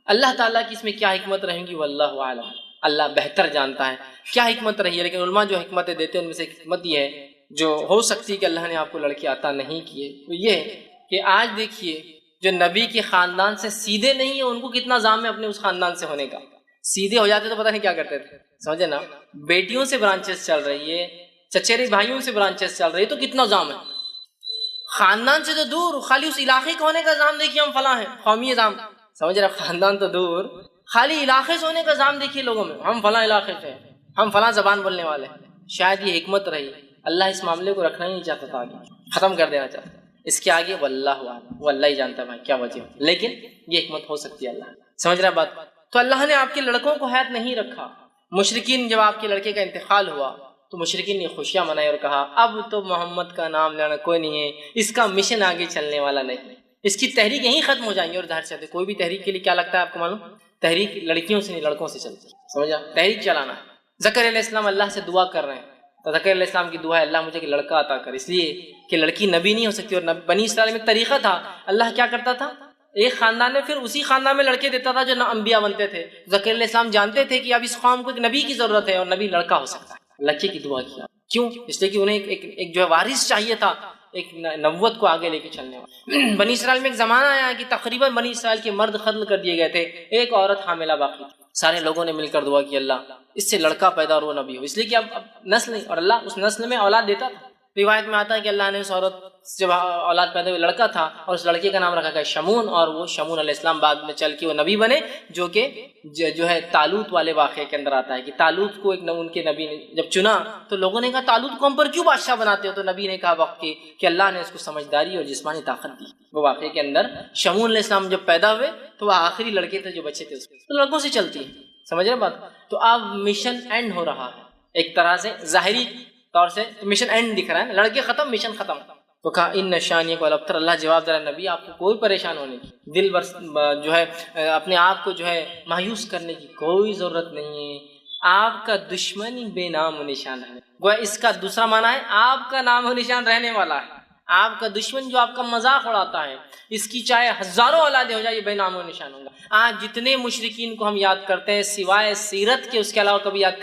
اللہ تعالیٰ کی اس میں کیا حکمت رہیں گی واللہ اعلم. اللہ بہتر جانتا ہے کیا حکمت رہی ہے، لیکن علماء جو حکمتیں دیتے ہیں ان میں سے ایک حکمت یہ ہے جو ہو سکتی ہے کہ اللہ نے آپ کو لڑکی عطا نہیں کیے، تو یہ ہے کہ آج دیکھیے جو نبی کے خاندان سے سیدھے نہیں ہیں ان کو کتنا زام ہے اپنے اس خاندان سے ہونے کا، سیدھے ہو جاتے تو پتہ نہیں کیا کرتے تھے، سمجھے نا، بیٹیوں سے برانچز چل رہی ہے، چچیرے بھائیوں سے برانچز چل رہی ہے، تو کتنا زام ہے، خاندان سے تو دور، خالی اس علاقے کا ہونے کا زام دیکھیے ہم فلاں ہیں، قومی زام، سمجھ رہے، خاندان تو دور، خالی علاقے سے ہونے کا زام دیکھیے لوگوں میں، ہم فلاں علاقے سے ہیں، ہم فلاں زبان بولنے والے ہیں۔ شاید یہ حکمت رہی، اللہ اس معاملے کو رکھنا ہی نہیں چاہتا تھا، آگے ختم کر دینا چاہتا، اس کے آگے واللہ اعلم، وہ اللہ ہی جانتا ہے بھائی کیا وجہ، لیکن یہ حکمت ہو سکتی ہے اللہ، سمجھ رہا بات۔ تو اللہ نے آپ کے لڑکوں کو حیات نہیں رکھا، مشرکین جب آپ کے لڑکے کا انتقال ہوا تو مشرکین نے خوشیاں منائی اور کہا اب تو محمد کا نام لینا کوئی نہیں ہے، اس کا مشن آگے چلنے والا نہیں، اس کی تحریک یہیں ختم ہو جائیں گی۔ اور ظاہر سے کوئی بھی تحریک کے لیے کیا لگتا ہے آپ کو معلوم، تحریک لڑکیوں سے نہیں لڑکوں سے چلتی ہے، سمجھا، تحریک چلانا ہے۔ زکریا علیہ السلام اللہ سے دعا کر رہے ہیں، تو زکریا علیہ السلام کی دعا ہے اللہ مجھے کہ لڑکا عطا کر، اس لیے کہ لڑکی نبی نہیں ہو سکتی، اور بنی اسرائیل میں طریقہ تھا، اللہ کیا کرتا تھا، ایک خاندان میں پھر اسی خاندان میں لڑکے دیتا تھا جو نہ انبیاء بنتے تھے۔ زکریا علیہ السلام جانتے تھے کہ اب اس قوم کو ایک نبی کی ضرورت ہے اور نبی لڑکا ہو سکتا ہے، لڑکے کی دعا کیا، کیوں، اس لیے کہ انہیں ایک جو ہے وارث چاہیے تھا، ایک نبوت کو آگے لے کے چلنے والا۔ بنی اسرائیل میں ایک زمانہ آیا کہ تقریباً بنی اسرائیل کے مرد قتل کر دیے گئے تھے، ایک عورت حاملہ باقی تھی، سارے لوگوں نے مل کر دعا کی اللہ اس سے لڑکا پیدا اور وہ نبی ہو، اس لیے کہ اب نسل نہیں، اور اللہ اس نسل میں اولاد دیتا تھا۔ روایت میں آتا ہے کہ اللہ نے اس عورت جب اولاد پیدا ہوئی لڑکا تھا اور اس لڑکے کا نام رکھا گیا شمون، اور وہ شمون علیہ السلام بعد میں چل کے وہ نبی بنے، جو کہ جو ہے طالوت والے واقعے کے اندر آتا ہے کہ طالوت کو ایک ان کے نبی نے جب چنا تو لوگوں نے کہا طالوت کو ہم پر کیوں بادشاہ بناتے ہو، تو نبی نے کہا وقت کی کہ اللہ نے اس کو سمجھداری اور جسمانی طاقت دی۔ وہ واقعے کے اندر شمون علیہ السلام جب پیدا ہوئے تو وہ آخری لڑکے تھے جو بچے تھے، تو لڑکوں سے چلتی ہے، سمجھ رہے بات۔ تو اب مشن اینڈ ہو رہا ہے ایک طرح سے، ظاہری طور سے مشن اینڈ دکھ رہا ہے، لڑکے ختم مشن ختم، تو کہا ان نشانی کو الابتر، اللہ جواب دے رہا نبی آپ کو کوئی پریشان ہونے کی، دل جو ہے اپنے آپ کو جو ہے مایوس کرنے کی کوئی ضرورت نہیں ہے، آپ کا دشمن ہی بے نام و نشان ہے، گویا اس کا دوسرا معنی ہے آپ کا نام و نشان رہنے والا ہے، آپ کا دشمن جو آپ کا مذاق اڑاتا ہے اس کی چاہے ہزاروں اولادیں ہو جائے یہ بے نام و نشان ہوگا۔ آج جتنے مشرکین کو ہم یاد کرتے ہیں سوائے سیرت کے اس کے علاوہ کبھی یاد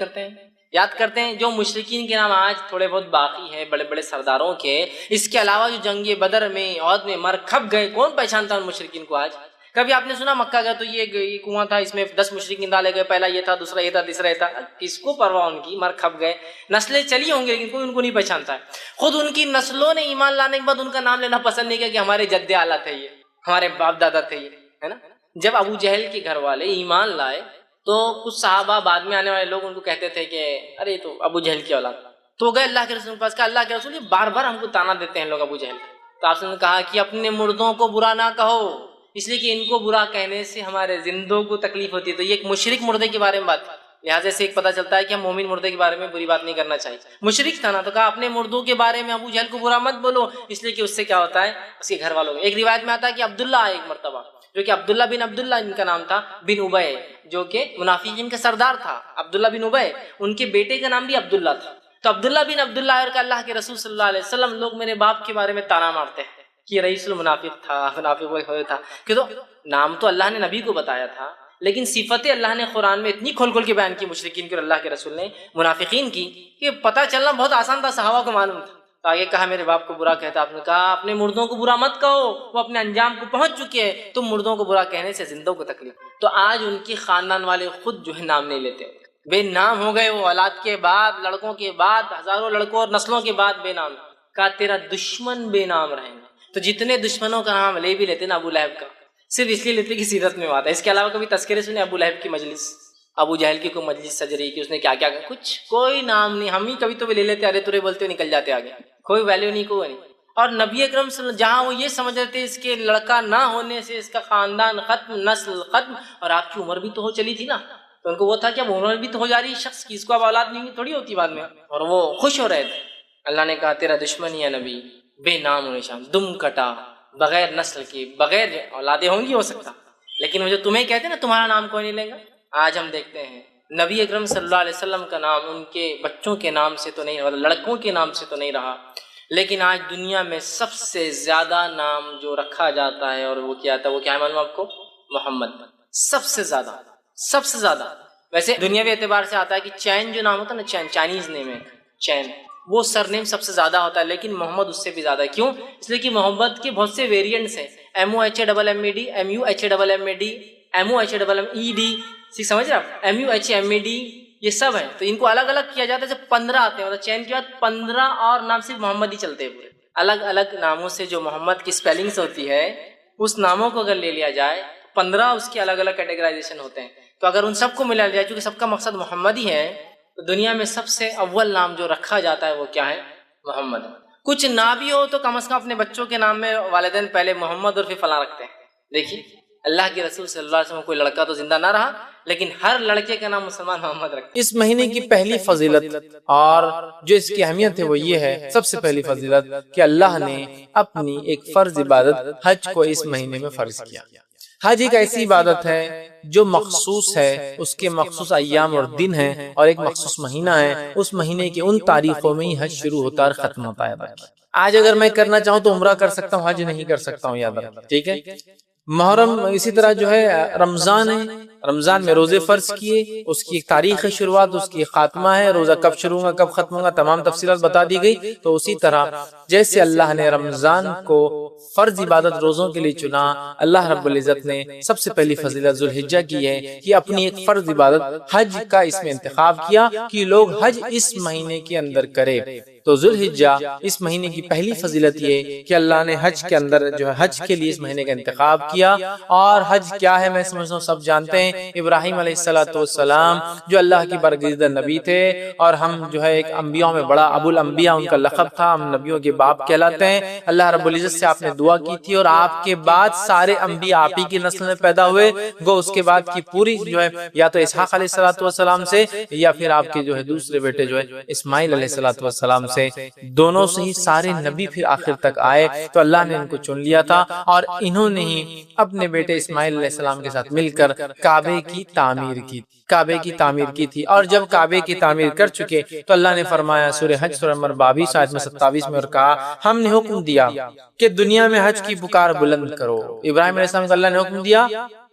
کرتے ہیں جو مشرکین کے نام آج تھوڑے بہت باقی ہیں بڑے بڑے سرداروں کے، اس کے علاوہ جو جنگ بدر میں عہد میں مر کھپ گئے، کون پہچانتا ہے ان مشرکین کو آج؟ کبھی آپ نے سنا مکہ گئے تو یہ کنواں تھا، اس میں 10 مشرکین ڈالے گئے، پہلا یہ تھا، دوسرا یہ تھا، تیسرا یہ تھا، کس کو پرواہ ان کی، مر کھپ گئے، نسلیں چلی ہوں گی لیکن کوئی ان کو نہیں پہچانتا ہے۔ خود ان کی نسلوں نے ایمان لانے کے بعد ان کا نام لینا پسند نہیں کیا کہ ہمارے جد اعلیٰ تھے یہ، ہمارے باپ دادا تھے یہ، ہے نا۔ جب ابو جہل کے گھر والے ایمان لائے تو کچھ صحابہ بعد میں آنے والے لوگ ان کو کہتے تھے کہ ارے تو ابو جہل کی اولاد، تو گئے اللہ کے رسول کے پاس، کہا اللہ کے رسول یہ بار بار ہم کو تانا دیتے ہیں لوگ ابو جہل، تو آپ نے کہا کہ اپنے مردوں کو برا نہ کہو، اس لیے کہ ان کو برا کہنے سے ہمارے زندوں کو تکلیف ہوتی ہے، تو یہ ایک مشرک مردے کے بارے میں بات، لہٰذا سے ایک پتہ چلتا ہے کہ ہم مومن مردے کے بارے میں بری بات نہیں کرنا چاہیے، مشرک تھا نا، تو کہا اپنے مردوں کے بارے میں ابو جہل کو برا مت بولو، اس لیے کہ اس سے کیا ہوتا ہے اس کے گھر والوں کو۔ ایک روایت میں آتا ہے کہ عبداللہ ایک مرتبہ، جو کہ عبداللہ بن عبداللہ ان کا نام تھا بن ابے، جو کہ منافقین کا سردار تھا عبداللہ بن ابے، ان کے بیٹے کا نام بھی عبداللہ تھا، تو عبداللہ بن عبداللہ اور کہ اللہ کے رسول صلی اللہ علیہ وسلم لوگ میرے باپ کے بارے میں تانا مارتے ہیں کہ یہ رئیس المنافق تھا، منافق تھا، کہ تو نام تو اللہ نے نبی کو بتایا تھا لیکن صفتیں اللہ نے قرآن میں اتنی کھول کھول کے بیان کی مشرکین کی اور اللہ کے رسول نے منافقین کی کہ پتہ چلنا بہت آسان تھا، صحابہ کو معلوم تھا۔ تو آگے کہا میرے باپ کو برا کہتا، آپ نے کہا اپنے مردوں کو برا مت کہو، وہ اپنے انجام کو پہنچ چکے ہیں، تم مردوں کو برا کہنے سے زندوں کو تکلیف۔ تو آج ان کے خاندان والے خود جو ہے نام نہیں لیتے، بے نام ہو گئے، وہ اولاد کے بعد لڑکوں کے بعد ہزاروں لڑکوں اور نسلوں کے بعد بے نام، کہا تیرا دشمن بے نام رہیں گا۔ تو جتنے دشمنوں کا نام لے بھی لیتے نا ابو لہب کا، صرف اس لیے لیتے کہ سیرت میں آتا ہے، اس کے علاوہ کبھی تذکرے سنے ابو لہب کی مجلس، ابو جہل کی کوئی مجلس سج رہی کہ اس نے کیا کیا، کچھ کوئی نام نہیں، ہم ہی کبھی تو بھی لے لیتے، ارے تورے بولتے نکل جاتے آگے، کوئی ویلیو نہیں، کوئی نہیں۔ اور نبی اکرم صلی اللہ علیہ وسلم جہاں وہ یہ سمجھ رہے تھے اس کے لڑکا نہ ہونے سے اس کا خاندان ختم، نسل ختم، اور آپ کی عمر بھی تو ہو چلی تھی نا، تو ان کو وہ تھا کہ اب عمر بھی تو ہو جا رہی ہے شخص کی، اس کو اب اولاد نہیں تھوڑی ہوتی بعد میں، اور وہ خوش ہو رہے تھے۔ اللہ نے کہا تیرا دشمن ہی ہے نبی، بے نام و نشان، دم کٹا، بغیر نسل کی، بغیر اولادیں ہوں گی ہو سکتا، لیکن وہ جو تمہیں کہتے ہیں نا تمہارا نام کوئی نہیں لے گا۔ آج ہم دیکھتے ہیں نبی اکرم صلی اللہ علیہ وسلم کا نام ان کے بچوں کے نام سے تو نہیں رہا، لڑکوں کے نام سے تو نہیں رہا، لیکن آج دنیا میں سب سے زیادہ نام جو رکھا جاتا ہے اور وہ کیا ہے معلوم آپ کو؟ محمد، سب سے زیادہ ویسے دنیاوی اعتبار سے آتا ہے کہ چین جو نام ہوتا ہے نا، چین چائنیز نیم ہے چین، وہ سر نیم سب سے زیادہ ہوتا ہے، لیکن محمد اس سے بھی زیادہ ہے۔ کیوں؟ اس لیے کہ محمد کے بہت سے ویریئنٹس ہیں، MOHAMMAD MUHAMMAD MOHAMMED، سمجھ رہے آپ، MUHMAD، یہ سب ہیں، تو ان کو الگ الگ کیا جاتا ہے۔ جب 15 آتے ہیں، مطلب چین کے بعد 15 اور نام صرف محمد ہی چلتے ہیں پورے، الگ الگ ناموں سے جو محمد کی اسپیلنگس ہوتی ہے، اس ناموں کو اگر لے لیا جائے 15 اس کے الگ الگ کیٹیگرائزیشن ہوتے ہیں۔ تو اگر ان سب کو ملا لیا جائے، چونکہ سب کا مقصد محمد ہی ہے، تو دنیا میں سب سے اول نام جو رکھا جاتا ہے وہ کیا ہے؟ محمد۔ کچھ نہ بھی ہو تو کم از کم اپنے بچوں کے نام میں والدین پہلے محمد اور پھر فلاں رکھتے ہیں۔ دیکھیے اللہ کے رسول صلی اللہ علیہ وسلم کوئی لڑکا تو زندہ نہ رہا، لیکن ہر لڑکے کا نام مسلمان محمد رکھتے۔ اس مہینے کی پہلی فضیلت اور جو اس کی اہمیت ہے وہ یہ ہے، سب سے پہلی فضیلت کہ اللہ نے اپنی ایک فرض عبادت حج کو اس مہینے میں فرض کیا۔ حج ایک ایسی عبادت ہے جو مخصوص ہے، اس کے مخصوص ایام اور دن ہیں، اور ایک مخصوص مہینہ ہے، اس مہینے کی ان تاریخوں میں ہی حج شروع ہوتا ہے اور ختم ہوتا ہے۔ آج اگر میں کرنا چاہوں تو عمرہ کر سکتا ہوں، حج نہیں کر سکتا ہوں، یاد رکھیں، ٹھیک ہے۔ محرم اسی طرح جو ہے رمضان ہے، رمضان میں روزے فرض کیے، اس کی ایک تاریخ ہے شروعات، اس کی ایک خاتمہ ہے، روزہ کب شروع ہوگا کب ختم ہوگا تمام تفصیلات بتا دی گئی۔ تو اسی طرح جیسے اللہ نے رمضان کو فرض عبادت روزوں کے لیے چنا، اللہ رب العزت نے سب سے پہلی فضیلت ذوالحجہ کی ہے کہ اپنی ایک فرض عبادت حج کا اس میں انتخاب کیا کہ لوگ حج اس مہینے کے اندر کرے۔ تو ذوالحجہ اس مہینے کی پہلی فضیلت یہ کہ اللہ نے حج کے اندر جو ہے حج کے لیے اس مہینے کا انتخاب کیا۔ اور حج کیا ہے میں سمجھتا ہوں سب جانتے ہیں، ابراہیم علیہ السلام جو اللہ کی برگزیدہ نبی تھے، اور ہم جو ہے ایک انبیاء میں بڑا ابو الانبیاء ان کا لقب تھا، ہم نبیوں کے باپ کہلاتے ہیں۔ اللہ رب العزت سے آپ نے دعا کی تھی، اور آپ کے بعد سارے انبیاء آپ ہی کی نسل میں پیدا ہوئے، گو اس کے بعد کی پوری جو ہے یا تو اسحاق علیہ السلام سے، یا پھر آپ کے جو ہے دوسرے بیٹے جو ہے اسماعیل علیہ السلام سے، دونوں سے ہی سارے نبی پھر آخر تک آئے۔ تو اللہ نے ان کو چن لیا تھا، اور انہوں نے ہی اپنے بیٹے اسماعیل علیہ السلام کے ساتھ مل کر کعبے کی تعمیر کی تھی۔ اور جب کعبے کی تعمیر کر چکے تو اللہ نے فرمایا سورہ حج سورہ نمبر 22 آیت میں 27 میں، اور کہا ہم نے حکم دیا کہ دنیا میں حج کی پکار بلند کرو۔ ابراہیم علیہ السلام کو اللہ نے حکم دیا،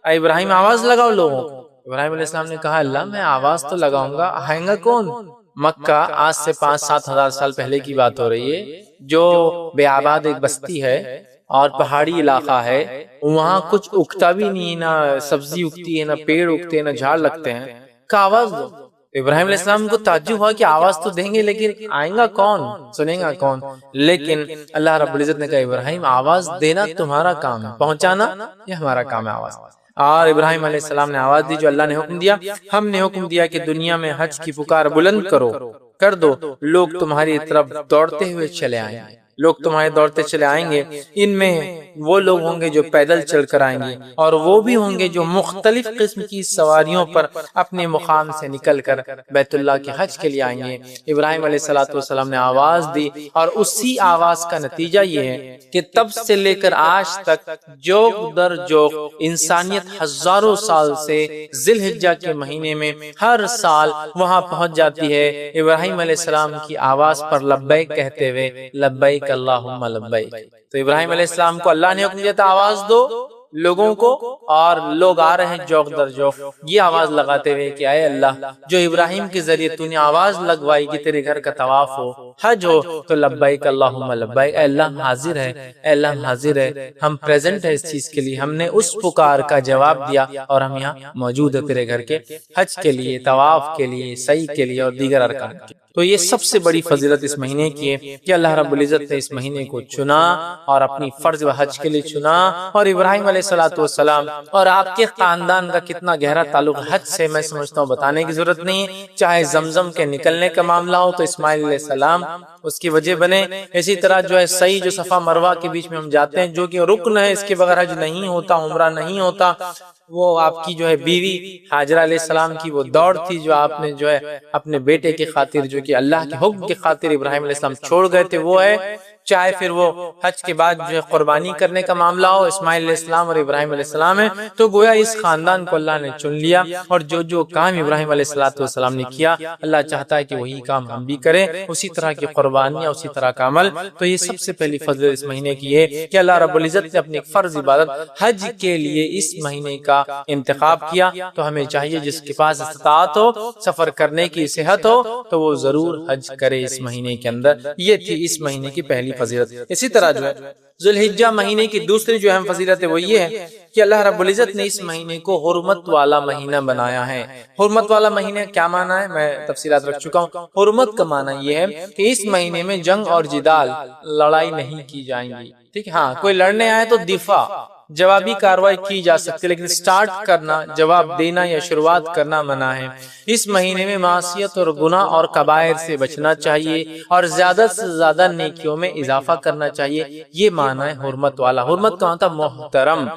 اے ابراہیم آواز لگاؤ لوگوں کو۔ ابراہیم علیہ السلام نے کہا اللہ میں آواز تو لگاؤں گا، آئیں گا کون؟ مکہ آج سے 5-7 ہزار سال پہلے کی بات ہو رہی ہے، جو بے آباد ایک بستی ہے اور پہاڑی علاقہ ہے، وہاں کچھ اگتا بھی نہیں، نہ سبزی اگتی ہے، نہ پیڑ اگتے ہیں، نہ جھاڑ لگتے ہیں، کہ آواز دو۔ ابراہیم علیہ السلام کو تعجب ہوا کہ آواز تو دیں گے لیکن آئیں گا کون، سنیں گا کون؟ لیکن اللہ رب العزت نے کہا ابراہیم آواز دینا تمہارا کام ہے، پہنچانا یہ ہمارا کام ہے آواز۔ اور ابراہیم علیہ السلام نے آواز دی جو اللہ نے حکم دیا۔ ہم نے حکم دیا کہ دنیا میں حج کی پکار بلند کر دو، لوگ تمہاری طرف دوڑتے ہوئے چلے آئیں گے، لوگ تمہارے دوڑتے چلے آئیں گے۔ ان میں وہ لوگ ہوں گے جو پیدل چل کر آئیں گے، اور وہ بھی ہوں گے جو مختلف قسم کی سواریوں پر اپنے مقام سے نکل کر بیت اللہ کے حج کے لیے آئیں گے۔ ابراہیم علیہ السلام نے آواز دی، اور اسی آواز کا نتیجہ یہ ہے کہ تب سے لے کر آج تک جوق در جوق انسانیت ہزاروں سال سے ذی الحجہ کے مہینے میں ہر سال وہاں پہنچ جاتی ہے ابراہیم علیہ السلام کی آواز پر لبیک کہتے ہوئے، لبیک اللہم لبیک۔ تو ابراہیم علیہ السلام کو اللہ نے حکم دیا تھا آواز دو لوگوں کو، اور لوگ آ رہے ہیں جوق در جوق یہ آواز لگاتے ہوئے کہ اے اللہ جو ابراہیم کے ذریعے تو نے آواز لگوائی کہ تیرے گھر کا طواف ہو، حج ہو، تو لبیک اللہم لبیک، اے اللہ ہم حاضر ہے، اے اللہ ہم حاضر ہے، ہم پریزنٹ ہے اس چیز کے لیے، ہم نے اس پکار کا جواب دیا اور ہم یہاں موجود ہے تیرے گھر کے حج کے لیے، طواف کے لیے، سعی کے لیے اور دیگر ارکان کے۔ تو یہ سب سے بڑی فضیلت اس مہینے کی ہے کہ اللہ رب العزت نے اس مہینے کو چنا اور اپنی فرض و حج کے لیے چنا، اور ابراہیم علیہ السلام اور آپ کے خاندان کا کتنا گہرا تعلق حج سے میں سمجھتا ہوں بتانے کی ضرورت نہیں ہے۔ چاہے زمزم کے نکلنے کا معاملہ ہو تو اسماعیل علیہ السلام اس کی وجہ بنے، اسی طرح جو ہے سعی جو صفا مروہ کے بیچ میں ہم جاتے ہیں جو کہ رکن ہے، اس کے بغیر حج نہیں ہوتا، عمرہ نہیں ہوتا، وہ آپ کی جو ہے بیوی حاجرہ علیہ السلام کی وہ دوڑ تھی جو آپ نے جو ہے اپنے بیٹے کی خاطر جو کہ اللہ کے حکم کی خاطر ابراہیم علیہ السلام چھوڑ گئے تھے، وہ ہے چاہے پھر وہ حج کے بعد جو ہے قربانی کرنے کا معاملہ ہو، اسماعیل علیہ السلام اور ابراہیم علیہ السلام ہے، تو گویا اس خاندان کو اللہ نے چن لیا، اور جو کام ابراہیم علیہ السلام نے کیا اللہ چاہتا ہے کہ وہی کام ہم بھی کریں، اسی طرح کی قربانیاں، اسی طرح کا عمل۔ تو یہ سب سے پہلی فضل اس مہینے کی ہے کہ اللہ رب العزت نے اپنی ایک فرض عبادت حج کے لیے اس مہینے کا انتخاب کیا۔ تو ہمیں چاہیے جس کے پاس استطاعت ہو، سفر کرنے کی صحت ہو، تو وہ ضرور حج کرے اس مہینے کے اندر۔ یہ تھی اس مہینے کی پہلی فضیلت۔ اسی طرح جو ہے ذوالحجہ مہینے کی دوسری جو اہم فضیلت ہے وہ یہ ہے کہ اللہ رب العزت نے اس مہینے کو حرمت والا مہینہ بنایا ہے۔ حرمت والا مہینہ کیا معنی ہے میں تفصیلات رکھ چکا ہوں۔ حرمت کا معنی یہ ہے کہ اس مہینے میں جنگ اور جدال، لڑائی نہیں کی جائیں گی، ٹھیک ہے؟ ہاں کوئی لڑنے آئے تو دفاع، جوابی کارروائی کی جا سکتی، لیکن سٹارٹ کرنا، جواب دینا یا شروعات کرنا منع ہے۔ اس مہینے میں معصیت اور گناہ اور کبائر سے بچنا چاہیے اور زیادہ سے زیادہ نیکیوں میں اضافہ کرنا چاہیے۔ یہ معنی ہے حرمت والا۔ حرمت کا مطلب محترم،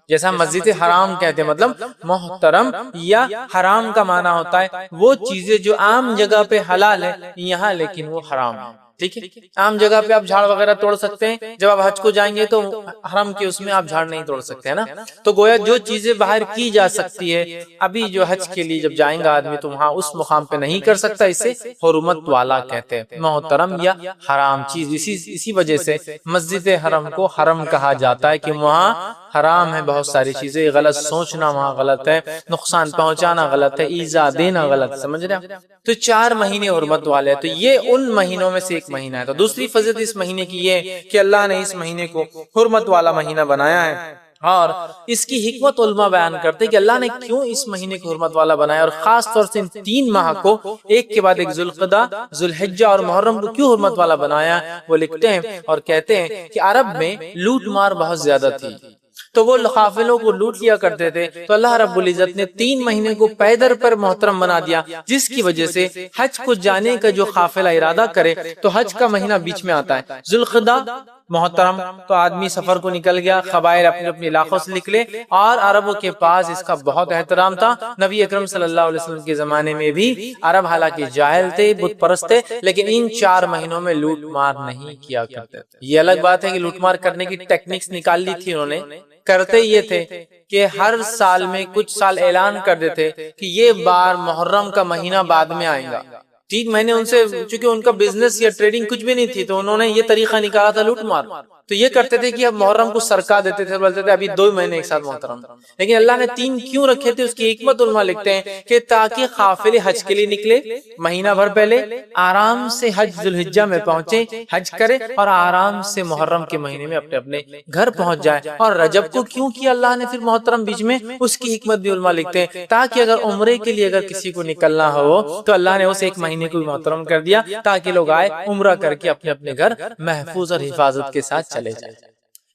جیسا مسجد حرام کہتے ہیں، مطلب محترم، یا حرام کا معنی ہوتا ہے وہ چیزیں جو عام جگہ پہ حلال ہے یہاں لیکن وہ حرام ہے، ٹھیک ہے؟ عام جگہ پہ آپ جھاڑ وغیرہ توڑ سکتے ہیں، جب آپ حج کو جائیں گے تو حرم کے اس میں آپ جھاڑ نہیں توڑ سکتے ہیں نا۔ تو گویا جو چیزیں باہر کی جا سکتی ہے، ابھی جو حج کے لیے جب جائیں گا آدمی تو وہاں اس مقام پہ نہیں کر سکتا، اسے حرمت والا کہتے ہیں، محترم یا حرام چیز۔ اسی وجہ سے مسجد حرم کو حرم کہا جاتا ہے کہ وہاں حرام ہے بہت ساری چیزیں، غلط سوچنا وہاں غلط ہے، نقصان پہنچانا غلط ہے، ایذا دینا غلط، سمجھ رہے ہیں؟ تو 4 مہینے حرمت والے ہیں، تو یہ ان مہینوں میں سے ایک مہینہ ہے۔ تو دوسری فضیلت اس مہینے کی یہ کہ اللہ نے اس مہینے کو حرمت والا مہینہ بنایا ہے، اور اس کی حکمت علماء بیان کرتے کہ اللہ نے کیوں اس مہینے کو حرمت والا بنایا، اور خاص طور سے ان 3 ماہ کو ایک کے بعد ایک ذوالقعدہ، ذوالحجہ اور محرم کو کیوں حرمت والا بنایا۔ وہ لکھتے ہیں اور کہتے ہیں کہ عرب میں لوٹ مار بہت زیادہ تھی، تو وہ قافلوں کو لوٹ لیا کرتے تھے، تو اللہ رب العزت نے 3 مہینے کو پیدر پر محترم بنا دیا، جس کی وجہ سے حج کو جانے کا جو قافلہ ارادہ کرے تو حج کا مہینہ بیچ میں آتا ہے، ذوالقعدہ محترم، تو آدمی سفر کو نکل گیا، قبائل اپنے اپنے علاقوں سے نکلے، اور عربوں کے پاس اس کا بہت احترام تھا۔ نبی اکرم صلی اللہ علیہ وسلم کے زمانے میں بھی عرب حالانکہ جاہل تھے، بت پرست تھے، لیکن ان 4 مہینوں میں لوٹ مار نہیں کیا کرتے تھے۔ یہ الگ بات ہے کہ لوٹ مار کرنے کی ٹیکنکس نکال لی تھی انہوں نے، کرتے یہ تھے کہ ہر سال میں کچھ سال اعلان کر دیتے کہ یہ بار محرم کا مہینہ بعد میں آئے گا، 3 مہینے ان سے، چونکہ ان کا بزنس یا ٹریڈنگ کچھ بھی نہیں تھی، تو انہوں نے یہ طریقہ نکالا تھا لوٹ مار۔ تو یہ کرتے تھے کہ اب محرم کو سرکا دیتے تھے، بولتے تھے ابھی 2 مہینے ایک ساتھ محترم، لیکن اللہ نے 3 کیوں رکھے تھے، اس کی حکمت علماء لکھتے ہیں کہ تاکہ قافلے حج کے لیے نکلے مہینہ بھر پہلے، آرام سے حج ذوالحجہ میں پہنچے، حج کرے، اور آرام سے محرم کے مہینے میں اپنے اپنے گھر پہنچ جائے۔ اور رجب کو کیوں کیا اللہ نے پھر محترم بیچ میں، اس کی حکمت بھی علماء لکھتے ہیں تاکہ اگر عمرے کے لیے اگر کسی کو نکلنا ہو تو اللہ نے اس 1 مہینے کو بھی محترم کر دیا تاکہ لوگ آئے عمرہ کر کے اپنے اپنے گھر محفوظ اور حفاظت کے ساتھ چلے جائیں۔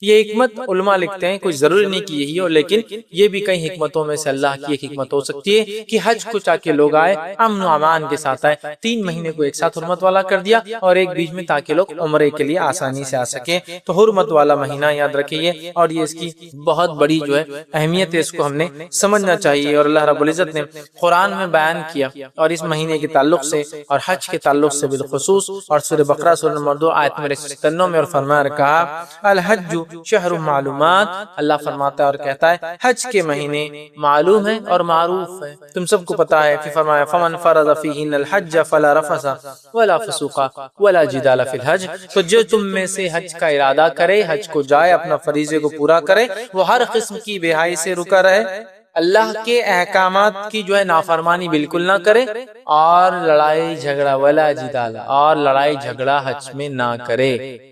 یہ حکمت علماء لکھتے ہیں، کوئی ضروری نہیں کہ یہی ہو، لیکن یہ بھی کئی حکمتوں میں سے اللہ کی ایک حکمت ہو سکتی ہے کہ حج کو تاکہ لوگ آئے امن و امان کے ساتھ آئے۔ 3 مہینے کو ایک ساتھ حرمت والا کر دیا، اور ایک بیچ میں تاکہ لوگ عمرے کے لیے آسانی سے آ سکیں۔ تو حرمت والا مہینہ یاد رکھیے، اور یہ اس کی بہت بڑی جو ہے اہمیت ہے، اس کو ہم نے سمجھنا چاہیے۔ اور اللہ رب العزت نے قرآن میں بیان کیا، اور اس مہینے کے تعلق سے اور حج کے تعلق سے بالخصوص، اور سورہ بقرہ سورہ نمبر 2 آیت نمبر 197 میں اور فرمایا کہا الحج شہر معلومات، اللہ فرماتا ہے اور کہتا ہے حج کے مہینے معلوم ہیں اور معروف ہیں، تم سب کو پتا ہے۔ پھر فرمایا فمن فرض فیہن الحج فلا رفث ولا فسوق ولا جدال فی الحج، تو جو تم میں سے حج کا ارادہ کرے، حج کو جائے، اپنا فریضے کو پورا کرے، وہ ہر قسم کی بے حیائی سے رکا رہے، اللہ کے احکامات کی جو ہے نافرمانی بالکل نہ کرے، اور لڑائی جھگڑا ولا جدال، اور لڑائی جھگڑا حج میں نہ کرے،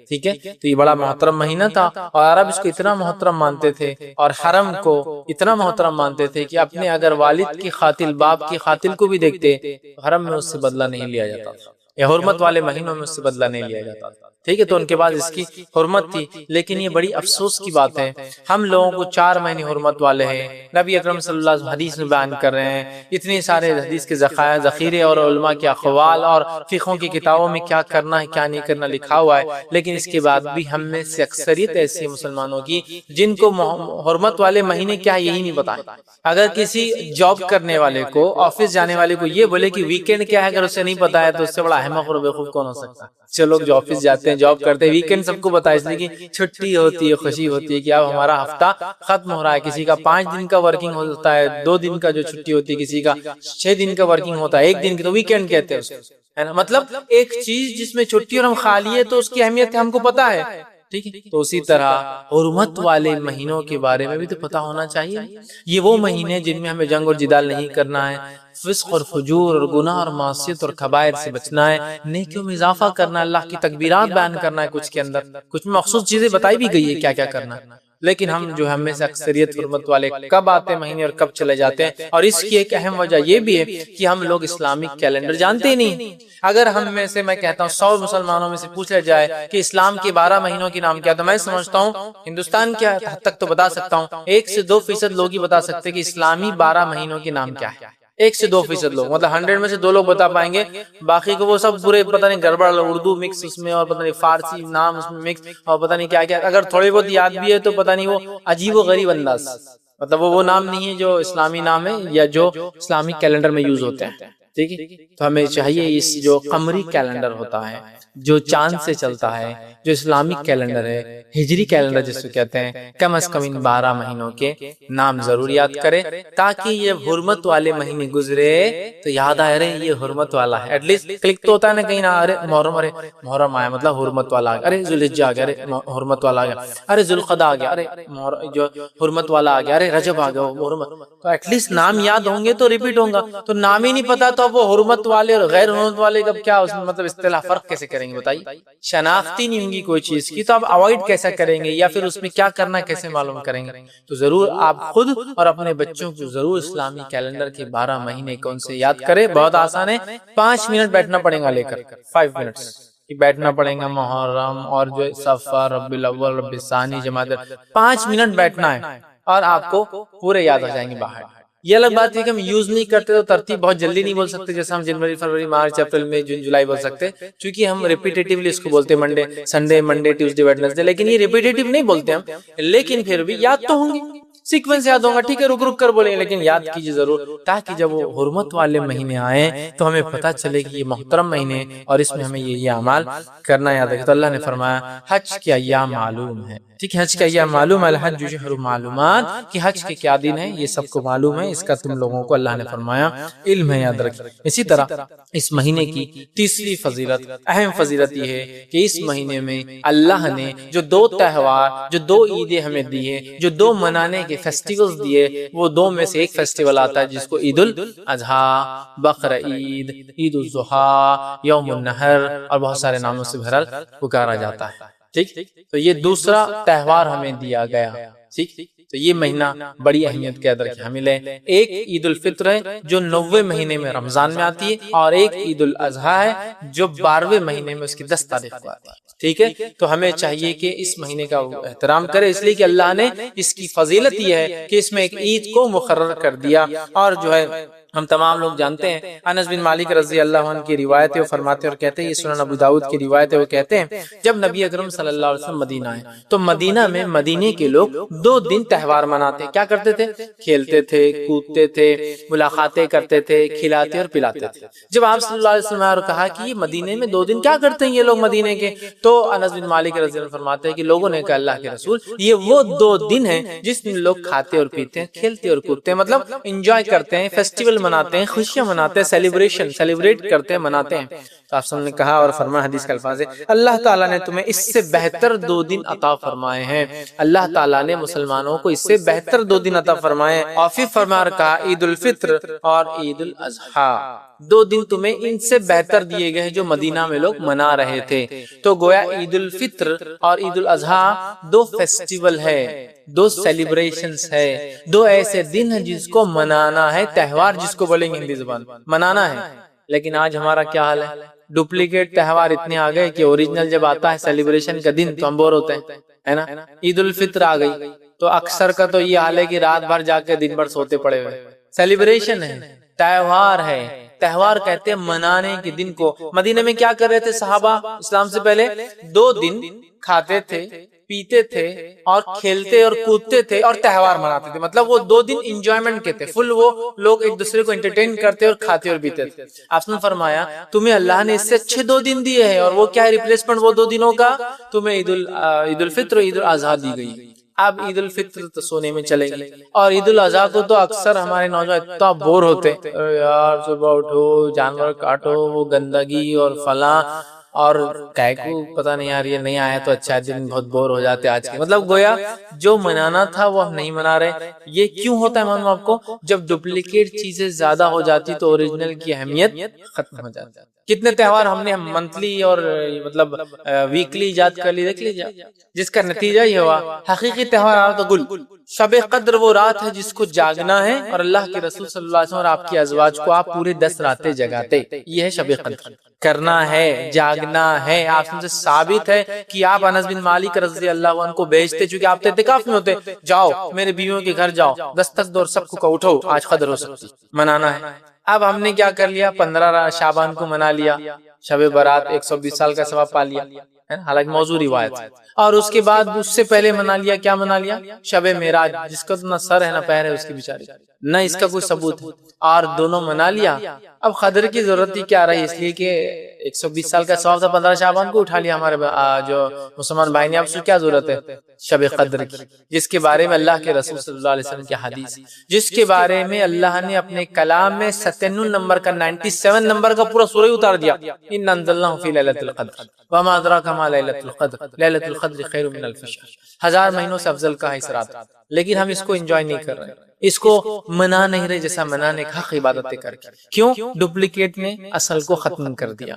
ٹھیک ہے؟ تو یہ بڑا محترم مہینہ تھا، اور عرب اس کو اتنا محترم مانتے تھے، اور حرم کو اتنا محترم مانتے تھے کہ اپنے اگر والد کی قاتل، باپ کی قاتل کو بھی دیکھتے تو حرم میں اس سے بدلہ نہیں لیا جاتا تھا، یا حرمت والے مہینوں میں اس سے بدلہ نہیں لیا جاتا تھا، ٹھیک ہے؟ تو ان کے بعد اس کی حرمت تھی، لیکن یہ بڑی افسوس کی بات ہے، ہم لوگوں کو 4 مہینے حرمت والے ہیں، نبی اکرم صلی اللہ علیہ وسلم حدیث میں بیان کر رہے ہیں، اتنے سارے حدیث کے ذخیرے اور علماء کے اقوال اور فقہوں کی کتابوں میں کیا کرنا ہے کیا نہیں کرنا لکھا ہوا ہے، لیکن اس کے بعد بھی ہم میں سے اکثریت ایسی مسلمانوں کی جن کو حرمت والے مہینے کیا یہی نہیں پتا۔ اگر کسی جاب کرنے والے کو، آفس جانے والے کو یہ بولے کہ ویکینڈ کیا ہے، اگر اسے نہیں پتا ہے تو اس سے بڑا احمق اور بیوقوف کون ہو سکتا ہے؟ جو لوگ جو آفس جاتے ہیں، جاب کرتے ہیں، ویکینڈ سب کو پتا ہے، اس لیے کہ چھٹی ہوتی ہے، خوشی ہوتی ہے کہ اب ہمارا ہفتہ ختم ہو رہا ہے. کسی کا 5 دن کا ورکنگ ہوتا ہے، 2 دن کا جو چھٹی ہوتی ہے، کسی کا 6 دن کا ورکنگ ہوتا ہے، 1 دن کی تو ویکینڈ کہتے ہیں اس کو، ہے نا. مطلب ایک چیز جس میں چھٹی اور ہم خالی ہے تو اس کی اہمیت ہم کو پتا ہے. ٹھیک ہے، تو اسی طرح حرمت والے مہینوں کے بارے میں بھی تو پتا ہونا چاہیے. یہ وہ مہینے جن میں ہمیں جنگ اور جدال نہیں کرنا ہے، فسق اور فجور اور گناہ اور معصیت اور کبائر سے بچنا ہے، نیکیوں میں اضافہ کرنا ہے، اللہ کی تکبیرات بیان کرنا ہے. کچھ کے اندر کچھ مخصوص چیزیں بتائی بھی گئی ہے کیا کیا کرنا ہے. لیکن ہم میں سے اکثریت حرمت والے کب آتے مہینے اور کب چلے جاتے ہیں. اور اس کی ایک اہم وجہ یہ بھی ہے کہ ہم لوگ اسلامک کیلنڈر جانتے ہی نہیں. اگر ہم میں سے، میں کہتا ہوں 100 مسلمانوں میں سے پوچھا جائے کہ اسلام کے 12 مہینوں کے نام کیا، تو میں سمجھتا ہوں ہندوستان کے حد تک تو بتا سکتا ہوں 1 سے 2% لوگ ہی بتا سکتے کہ اسلامی 12 مہینوں کے نام کیا ہے. 1 سے 2% لوگ، مطلب 100 میں سے 2 لوگ بتا پائیں گے، باقی کو وہ سب برے پتہ نہیں گڑبڑ، اردو مکس اس میں، اور پتہ نہیں فارسی نام اس میں مکس، اور پتہ نہیں کیا کیا. اگر تھوڑے بہت یاد بھی ہے تو پتہ نہیں وہ عجیب و غریب انداز، مطلب وہ نام نہیں ہے جو اسلامی نام ہے یا جو اسلامی کیلنڈر میں یوز ہوتے ہیں. ٹھیک ہے، تو ہمیں چاہیے اس جو قمری کیلنڈر ہوتا ہے، جو چاند سے چلتا ہے، جو اسلامک کیلنڈر ہے، ہجری کیلنڈر جس کو کہتے ہیں، کم از کم ان 12 مہینوں کے نام ضرور یاد کرے، تاکہ یہ حرمت والے مہینے گزرے تو یاد آئے رہے یہ حرمت والا ہے. ایٹ لیسٹ کلک تو ہوتا ہے نا کہیں نہ، ارے محرم آیا مطلب حرمت والا آ گیا، ارے ذوالحجہ آ گیا، ارے حرمت والا آ گیا، ارے ذوالقعدہ آ گیا، ارے جو حرمت والا آ گیا، ارے رجب آ گیا وہ حرمت. تو ایٹ لیسٹ نام یاد ہوں گے تو ریپیٹ ہوں گا. تو نام ہی نہیں پتا تو وہ حرمت والے اور غیر حرمت والے کا کیا اس میں مطلب اصطلاح فرق کیسے کریں گے بتائیے. شناختی نہیں ہوں گی کوئی چیز کی تو آپ اوائڈ کیسا کریں گے، یا پھر اس میں کیا کرنا کیسے معلوم کریں گے. تو ضرور آپ خود اور اپنے بچوں کو ضرور اسلامی کیلنڈر کے 12 مہینے کون سے یاد کریں. بہت آسان ہے، 5 منٹ بیٹھنا پڑے گا لے کر، 5 منٹس بیٹھنا پڑے گا. محرم اور جو صفر، ربیع الاول، ربیع الثانی، جمادی، 5 منٹ بیٹھنا ہے اور آپ کو پورے یاد ہو جائیں گے باہر. یہ الگ بات ہے کہ ہم یوز نہیں کرتے تو ترتیب بہت جلدی نہیں بول سکتے، جیسے ہم جنوری، فروری، مارچ، اپریل، مئی، جون، جولائی بول سکتے، چونکہ ہم ریپیٹیٹیولی اس کو بولتے ہیں Monday, Sunday, Monday, Tuesday, Wednesday. لیکن یہ ریپیٹیٹیو نہیں بولتے ہم، لیکن پھر بھی یاد تو ہوں گے، سیکوینس یاد ہوگا. ٹھیک ہے، رک رک کر بولیں لیکن یاد کیجیے ضرور، تاکہ جب وہ حرمت والے مہینے آئیں تو ہمیں پتہ چلے کہ یہ محترم مہینے اور اس میں ہمیں یہ اعمال کرنا یاد ہے. تو اللہ نے فرمایا حج کے ایام معلوم ہے. ٹھیک ہے، حج کے ایام معلوم ہے، الحج شہر معلومات، کہ حج کے کیا دن ہیں یہ سب کو معلوم ہے. اس کا تم لوگوں کو اللہ نے فرمایا علم ہے، یاد رکھیں. اسی طرح اس مہینے کی تیسری فضیلت، اہم فضیلت یہ ہے کہ اس مہینے میں اللہ نے جو 2 تہوار، جو 2 عیدیں ہمیں دی ہیں، جو 2 منانے کے فیسٹیولز دیے، وہ 2 میں سے ایک فیسٹیول آتا ہے جس کو عید الاضحیٰ، بقر عید، عید الاضحیٰ، یوم النحر اور بہت سارے ناموں سے بہرحال پکارا جاتا ہے. ٹھیک، تو یہ دوسرا تہوار ہمیں دیا گیا. ٹھیک، تو یہ مہینہ بڑی اہمیت کے اندر حامل ہے. ایک عید الفطر ہے جو 90ویں مہینے میں رمضان میں آتی ہے، اور ایک عید الاضحیٰ ہے جو 12ویں مہینے میں اس کی 10 تاریخ کو آتی ہے. ٹھیک ہے، تو ہمیں چاہیے کہ اس مہینے کا احترام کرے، اس لیے کہ اللہ نے اس کی فضیلت یہ ہے کہ اس میں ایک عید کو مقرر کر دیا. اور جو ہے ہم تمام لوگ جانتے ہیں، انس بن مالک رضی اللہ عنہ کی روایت ہے، وہ فرماتے اور کہتے ہیں، یہ سنن ابو داؤد کی روایت ہے، وہ کہتے ہیں جب نبی اکرم صلی اللہ علیہ وسلم مدینہ آئے تو مدینہ میں مدینے کے لوگ 2 دن تہوار مناتے. کیا کرتے تھے؟ کھیلتے تھے، کودتے تھے، ملاقاتیں کرتے تھے، کھلاتے اور پلاتے تھے. جب آپ صلی اللہ علیہ وسلم نے کہا کہ یہ مدینے میں 2 دن کیا کرتے ہیں یہ لوگ مدینے کے، تو انس بن مالک رضی اللہ عنہ فرماتے ہیں کہ لوگوں نے کہا اللہ کے رسول یہ وہ 2 دن ہیں جس میں لوگ کھاتے اور پیتے ہیں، کھیلتے اور کودتے ہیں، مطلب انجوائے کرتے ہیں، فیسٹیول مناتے ہیں، خوشیاں مناتے ہیں، سیلیبریٹ کرتے ہیں، مناتے ہیں. تو آپ نے کہا اور فرمایا، حدیث کا الفاظ ہے، اللہ تعالیٰ نے تمہیں اس سے بہتر 2 دن عطا فرمائے ہیں. اللہ تعالیٰ نے مسلمانوں کو اس سے بہتر 2 دن عطا فرمائے. اور پھر فرما کہا عید الفطر اور عید الاضحیٰ، 2 دن تمہیں ان سے بہتر دیے گئے جو مدینہ میں لوگ منا رہے تھے. تو گویا عید الفطر اور عید الاضحیٰ 2 فیسٹیول ہے، 2 سیلیبریشنز ہے، 2 ایسے دن ہیں جس کو منانا ہے، تہوار جس کو بولیں گے ہندی زبان منانا ہے. لیکن آج ہمارا کیا حال ہے؟ ڈپلیکیٹ تہوار اتنے آ گئے کہ اوریجنل جب آتا ہے سیلیبریشن کا دن تو ہم بور ہوتے ہیں، ہے نا. عید الفطر آ گئی تو اکثر کا تو یہ حال ہے کہ رات بھر جا کے دن بھر سوتے پڑے ہوئے. سیلیبریشن ہے، تہوار ہے، تہوار کہتے ہیں منانے کے دن کو۔ مدینہ میں کیا کر رہے تھے صحابہ اسلام سے پہلے؟ 2 دن کھاتے تھے، پیتے تھے اور کھیلتے اور کودتے تھے اور تہوار مناتے تھے۔ مطلب وہ 2 دن انجوائمنٹ کے تھے، فل وہ لوگ ایک دوسرے کو انٹرٹین کرتے اور کھاتے اور پیتے تھے۔ آپ نے فرمایا تمہیں اللہ نے اس سے اچھے 2 دن دیے ہیں، اور وہ کیا ہے ریپلیسمنٹ وہ 2 دنوں کا؟ تمہیں عید الفطر اور عید الاضحیٰ دی گئی۔ اب عید الفطر تو سونے میں چلے گی، اور عید الاضحیٰ کو تو اکثر ہمارے نوجوان اتنا بور ہوتے یار، صبح اٹھو جانور کاٹو، وہ گندگی اور فلاں، اور کہے کو پتہ نہیں یار یہ نہیں آیا تو اچھا دن، بہت بور ہو جاتے آج کے۔ مطلب گویا جو منانا تھا وہ ہم نہیں منا رہے۔ یہ کیوں ہوتا ہے معلوم آپ کو؟ جب ڈپلیکیٹ چیزیں زیادہ ہو جاتی تو اوریجنل کی اہمیت ختم ہو جاتی ہے۔ کتنے تہوار ہم نے منتھلی اور مطلب ویکلی ایجاد کر لی، دیکھ لیجیے، جس کا نتیجہ یہ ہوا حقیقی تہوار آ تو گل۔ شب قدر وہ رات ہے جس کو جاگنا ہے، اور اللہ کے رسول صلی اللہ علیہ وسلم اور آپ کی ازواج کو آپ پورے 10 راتیں جگاتے۔ یہ ہے شب قدر، کرنا ہے، جاگنا ہے۔ آپ سے ثابت ہے کہ آپ انس بن مالک رضی اللہ عنہ کو بھیجتے، چونکہ آپ اعتکاف میں ہوتے، جاؤ میرے بیویوں کے گھر جاؤ، دستک دو سب کو اٹھو، آج قدر ہو سکتی، منانا ہے۔ اب ہم نے کیا کر لیا؟ 15 شعبان کو منا لیا، شب برات 120 سال کا ثواب پا لیا، حالانکہ موضوع روایت، اور اس کے بعد اس سے پہلے منا لیا، کیا منا لیا؟ شب معراج، جس کا نہ سر ہے نہ پیر ہے اس کی بیچاری، نہ اس کا کوئی ثبوت ہے، اور دونوں منا لیا۔ اب قدر کی ضرورت ہی کیا رہی؟ اس لیے کہ 120 سال کا ثواب تھا، 15 شعبان کو اٹھا لیا ہمارے جو مسلمان بھائی نے۔ اب کیا ضرورت ہے شب قدر کی، جس کے بارے میں اللہ کے رسول صلی اللہ علیہ وسلم کی حدیث، جس کے بارے میں اللہ نے اپنے کلام میں 97 نمبر کا 97 نمبر کا پورا سورہ اتار دیا، ان انزلناہ فی لیلۃ القدر وما ادراک ما لیلۃ القدر لیلۃ القدر خیر من الف شہر، 1000 مہینوں سے افضل کا ہے اس رات۔ لیکن ہم اس کو انجوائے نہیں کر رہے، اس کو منا نہیں رہے جیسا منانے کا حق عبادتیں کر کے۔ کیوں؟ ڈپلیکیٹ نے اصل کو ختم کر دیا۔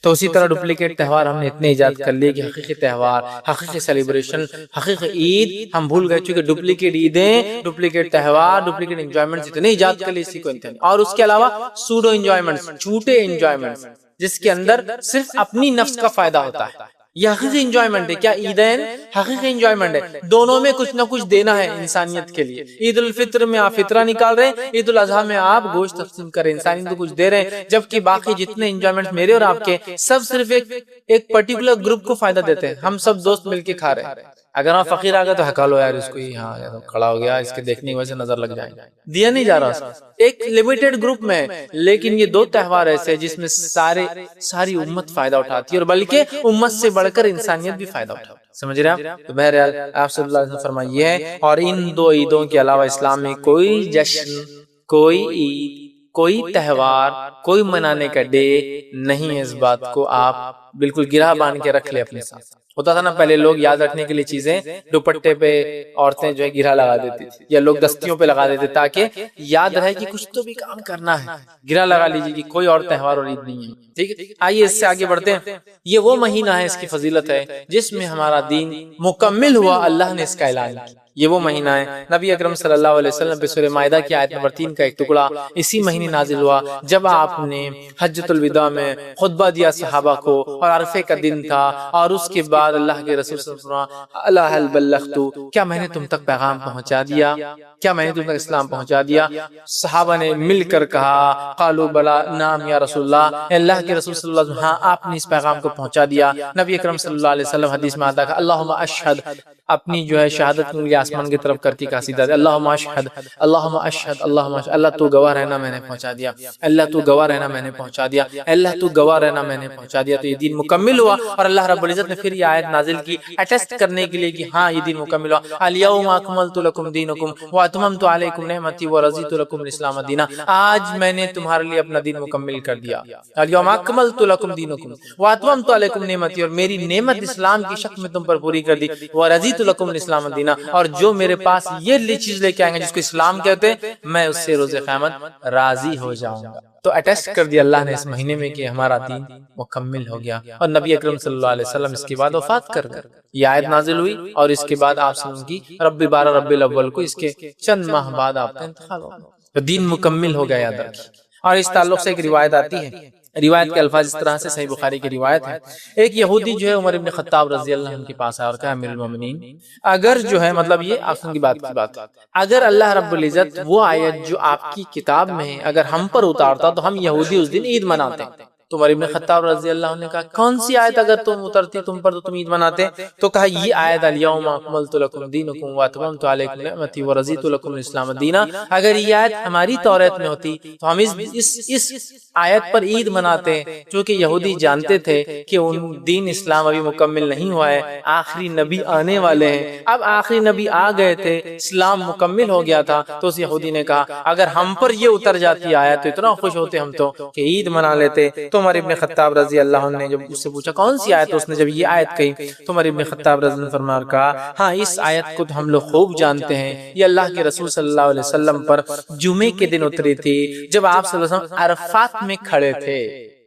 تو اسی طرح ڈپلیکیٹ تہوار ہم نے اتنے ایجاد کر لیے کہ حقیقی تہوار، حقیقی سیلیبریشن، حقیقی عید ہم بھول گئے، چونکہ ڈپلیکیٹ عیدیں، ڈپلیکیٹ تہوار، ڈپلیکیٹ انجوائمنٹس اتنے ایجاد کر لیے اسی کو انتہا۔ اور اس کے علاوہ سوڈو انجوائمنٹس، جھوٹے انجوائمنٹس، جس کے اندر صرف اپنی نفس کا فائدہ ہوتا ہے۔ یہ حقیقی انجوائمنٹ ہے کیا؟ عیدین حقیقی انجوائمنٹ ہے، دونوں میں کچھ نہ کچھ دینا ہے انسانیت کے لیے۔ عید الفطر میں آپ فطرہ نکال رہے ہیں، عید الاضحیٰ میں آپ گوشت تقسیم کر رہے ہیں، انسانیت کو کچھ دے رہے ہیں، جبکہ باقی جتنے انجوائمنٹ میرے اور آپ کے سب صرف ایک پرٹیکولر گروپ کو فائدہ دیتے ہیں۔ ہم سب دوست مل کے کھا رہے ہیں، اگر آپ فقیر آ گئے تو ہکا لو یار اس کو، ہاں کھڑا ہو گیا، اس کے دیکھنے کی وجہ سے نظر لگ جائے، دیا نہیں جا رہا، ایک لمیٹڈ گروپ میں۔ لیکن یہ 2 تہوار ایسے ہیں جس میں ساری امت فائدہ اٹھاتی ہے، اور بلکہ امت سے بڑھ کر انسانیت بھی فائدہ اٹھاتی ہے۔ سمجھ رہے آپ؟ تو بہرحال آپ صلی اللہ علیہ وسلم فرمائیے ہے، اور ان 2 عیدوں کے علاوہ اسلام میں کوئی جشن، کوئی عید، کوئی تہوار، کوئی منانے کا ڈے نہیں ہے۔ اس بات کو آپ بالکل گرہ باندھ کے رکھ لے اپنے ساتھ۔ ہوتا تھا نا پہلے، لوگ یاد رکھنے کے لیے چیزیں دوپٹے پہ عورتیں جو ہے گرہ لگا دیتی تھی، یا لوگ دستیوں پہ لگا دیتے تاکہ یاد رہے کہ کچھ تو بھی کام کرنا ہے۔ گرہ لگا لیجیے کہ کوئی اور تہوار اور عید نہیں ہے، ٹھیک ہے؟ آئیے اس سے آگے بڑھتے ہیں۔ یہ وہ مہینہ ہے، اس کی فضیلت ہے جس میں ہمارا دین مکمل ہوا، اللہ نے اس کا اعلان کیا۔ یہ وہ مہینہ ہے، نبی اکرم صلی اللہ علیہ وسلم پہ سورہ مائدہ کی آیت نمبر 3 کا ایک ٹکڑا اسی مہینے نازل ہوا، جب آپ نے حجۃ الوداع میں خطبہ دیا صحابہ کو، اور عرفے کا دن تھا، اور اس کے بعد اللہ کے رسول صلی اللہ علیہ وسلم، الا هل بلغت، کیا میں نے تم تک پیغام پہنچا دیا؟ کیا میں نے تم تک اسلام پہنچا دیا؟ صحابہ نے مل کر کہا، قالوا بلا، نعم یا رسول اللہ، اللہ کے رسول صلی اللہ علیہ وسلم، ہاں آپ نے اس پیغام کو پہنچا دیا۔ نبی اکرم صلی اللہ علیہ وسلم حدیث میں آتا ہے، اللہم اشہد، اپنی جو ہے شہادت کی انگلی آسمان کی طرف کرتی کا سیدھا، اللہم اشہد، اللہم اشہد، اللہم اشہد، اللہ تو گواہ رہنا میں نے پہنچا دیا، اللہ تو گواہ رہنا میں نے پہنچا دیا، اللہ تو گواہ رہنا میں نے پہنچا دیا۔ تو یہ دین مکمل ہوا، اور اللہ رب العزت نے پھر یہ آیت نازل کی اٹیسٹ کرنے کے لیے کہ ہاں یہ دین مکمل ہوا، الیوم اکملت لکم دینکم واتممت علیکم نعمتی ورضیت لکم الاسلام دینا، آج میں نے تمہارے لیے اپنا دین مکمل کر دیا۔ الیوم اکملت لکم دینکم واتممت علیکم نعمتی، اور میری نعمت اسلام کی شکل میں تم پر پوری کر دی، ورضیت لکم الاسلام دینا، اور جو میرے پاس یہ چیز لے کے آئیں گے جس کو اسلام کہتے ہیں، میں اس سے روز قیامت راضی ہو جاؤں گا۔ تو اٹیسٹ کر دیا اللہ نے اس مہینے میں کہ ہمارا دین مکمل ہو گیا، اور نبی اکرم صلی اللہ علیہ وسلم اس کے بعد وفات کر گئے۔ یہ آیت نازل ہوئی، اور اس کے بعد آپ صلی کی رب 12 ربیع الاول کو اس کے چند ماہ بعد آپ کا انتقال ہو گیا۔ تو دین مکمل ہو گیا، یاد رکھیے۔ اور اس تعلق سے ایک روایت آتی ہے روایت کے الفاظ اس طرح سے، صحیح بخاری کی روایت ہے، ایک یہودی جو ہے عمر ابن خطاب رضی اللہ عنہ کے پاس آیا اور کہا امیر المومنین، اگر جو ہے مطلب یہ آخر کی بات اگر اللہ رب العزت وہ آیت جو آپ کی کتاب میں ہے اگر ہم پر اتارتا تو ہم یہودی اس دن عید مناتے۔ تو عمر ابن خطاب رضی اللہ عنہ نے کہا کون سی آیت اگر تم اترتی تم پر تو تم عید مناتے؟ تو کہا یہ آیت الیوم اکملت لکم دینکم واتممت علیکم نعمتی ورضیت لکم الاسلام دینا، اگر یہ آیت ہماری توریت میں ہوتی تو ہم اس آیت پر عید مناتے، چونکہ یہودی جانتے تھے کہ ان دین اسلام ابھی مکمل نہیں ہوا ہے، آخری نبی آنے والے ہیں، اب آخری نبی آ گئے تھے، اسلام مکمل ہو گیا تھا۔ تو اس یہودی نے کہا اگر ہم پر یہ اتر جاتی آیت تو اتنا خوش ہوتے ہم تو کہ عید منا لیتے۔ تو عمر ابن خطاب رضی اللہ عنہ نے جب اس سے پوچھا کون سی آیت، اس نے جب یہ آیت کہی تو عمر ابن خطاب رضی اللہ عنہ نے فرمایا کہا ہاں اس آیت کو تو ہم لوگ خوب جانتے ہیں، یہ اللہ کے رسول صلی اللہ علیہ وسلم پر جمعے کے دن اتری تھی جب آپ صلی اللہ علیہ وسلم عرفات میں کھڑے تھے،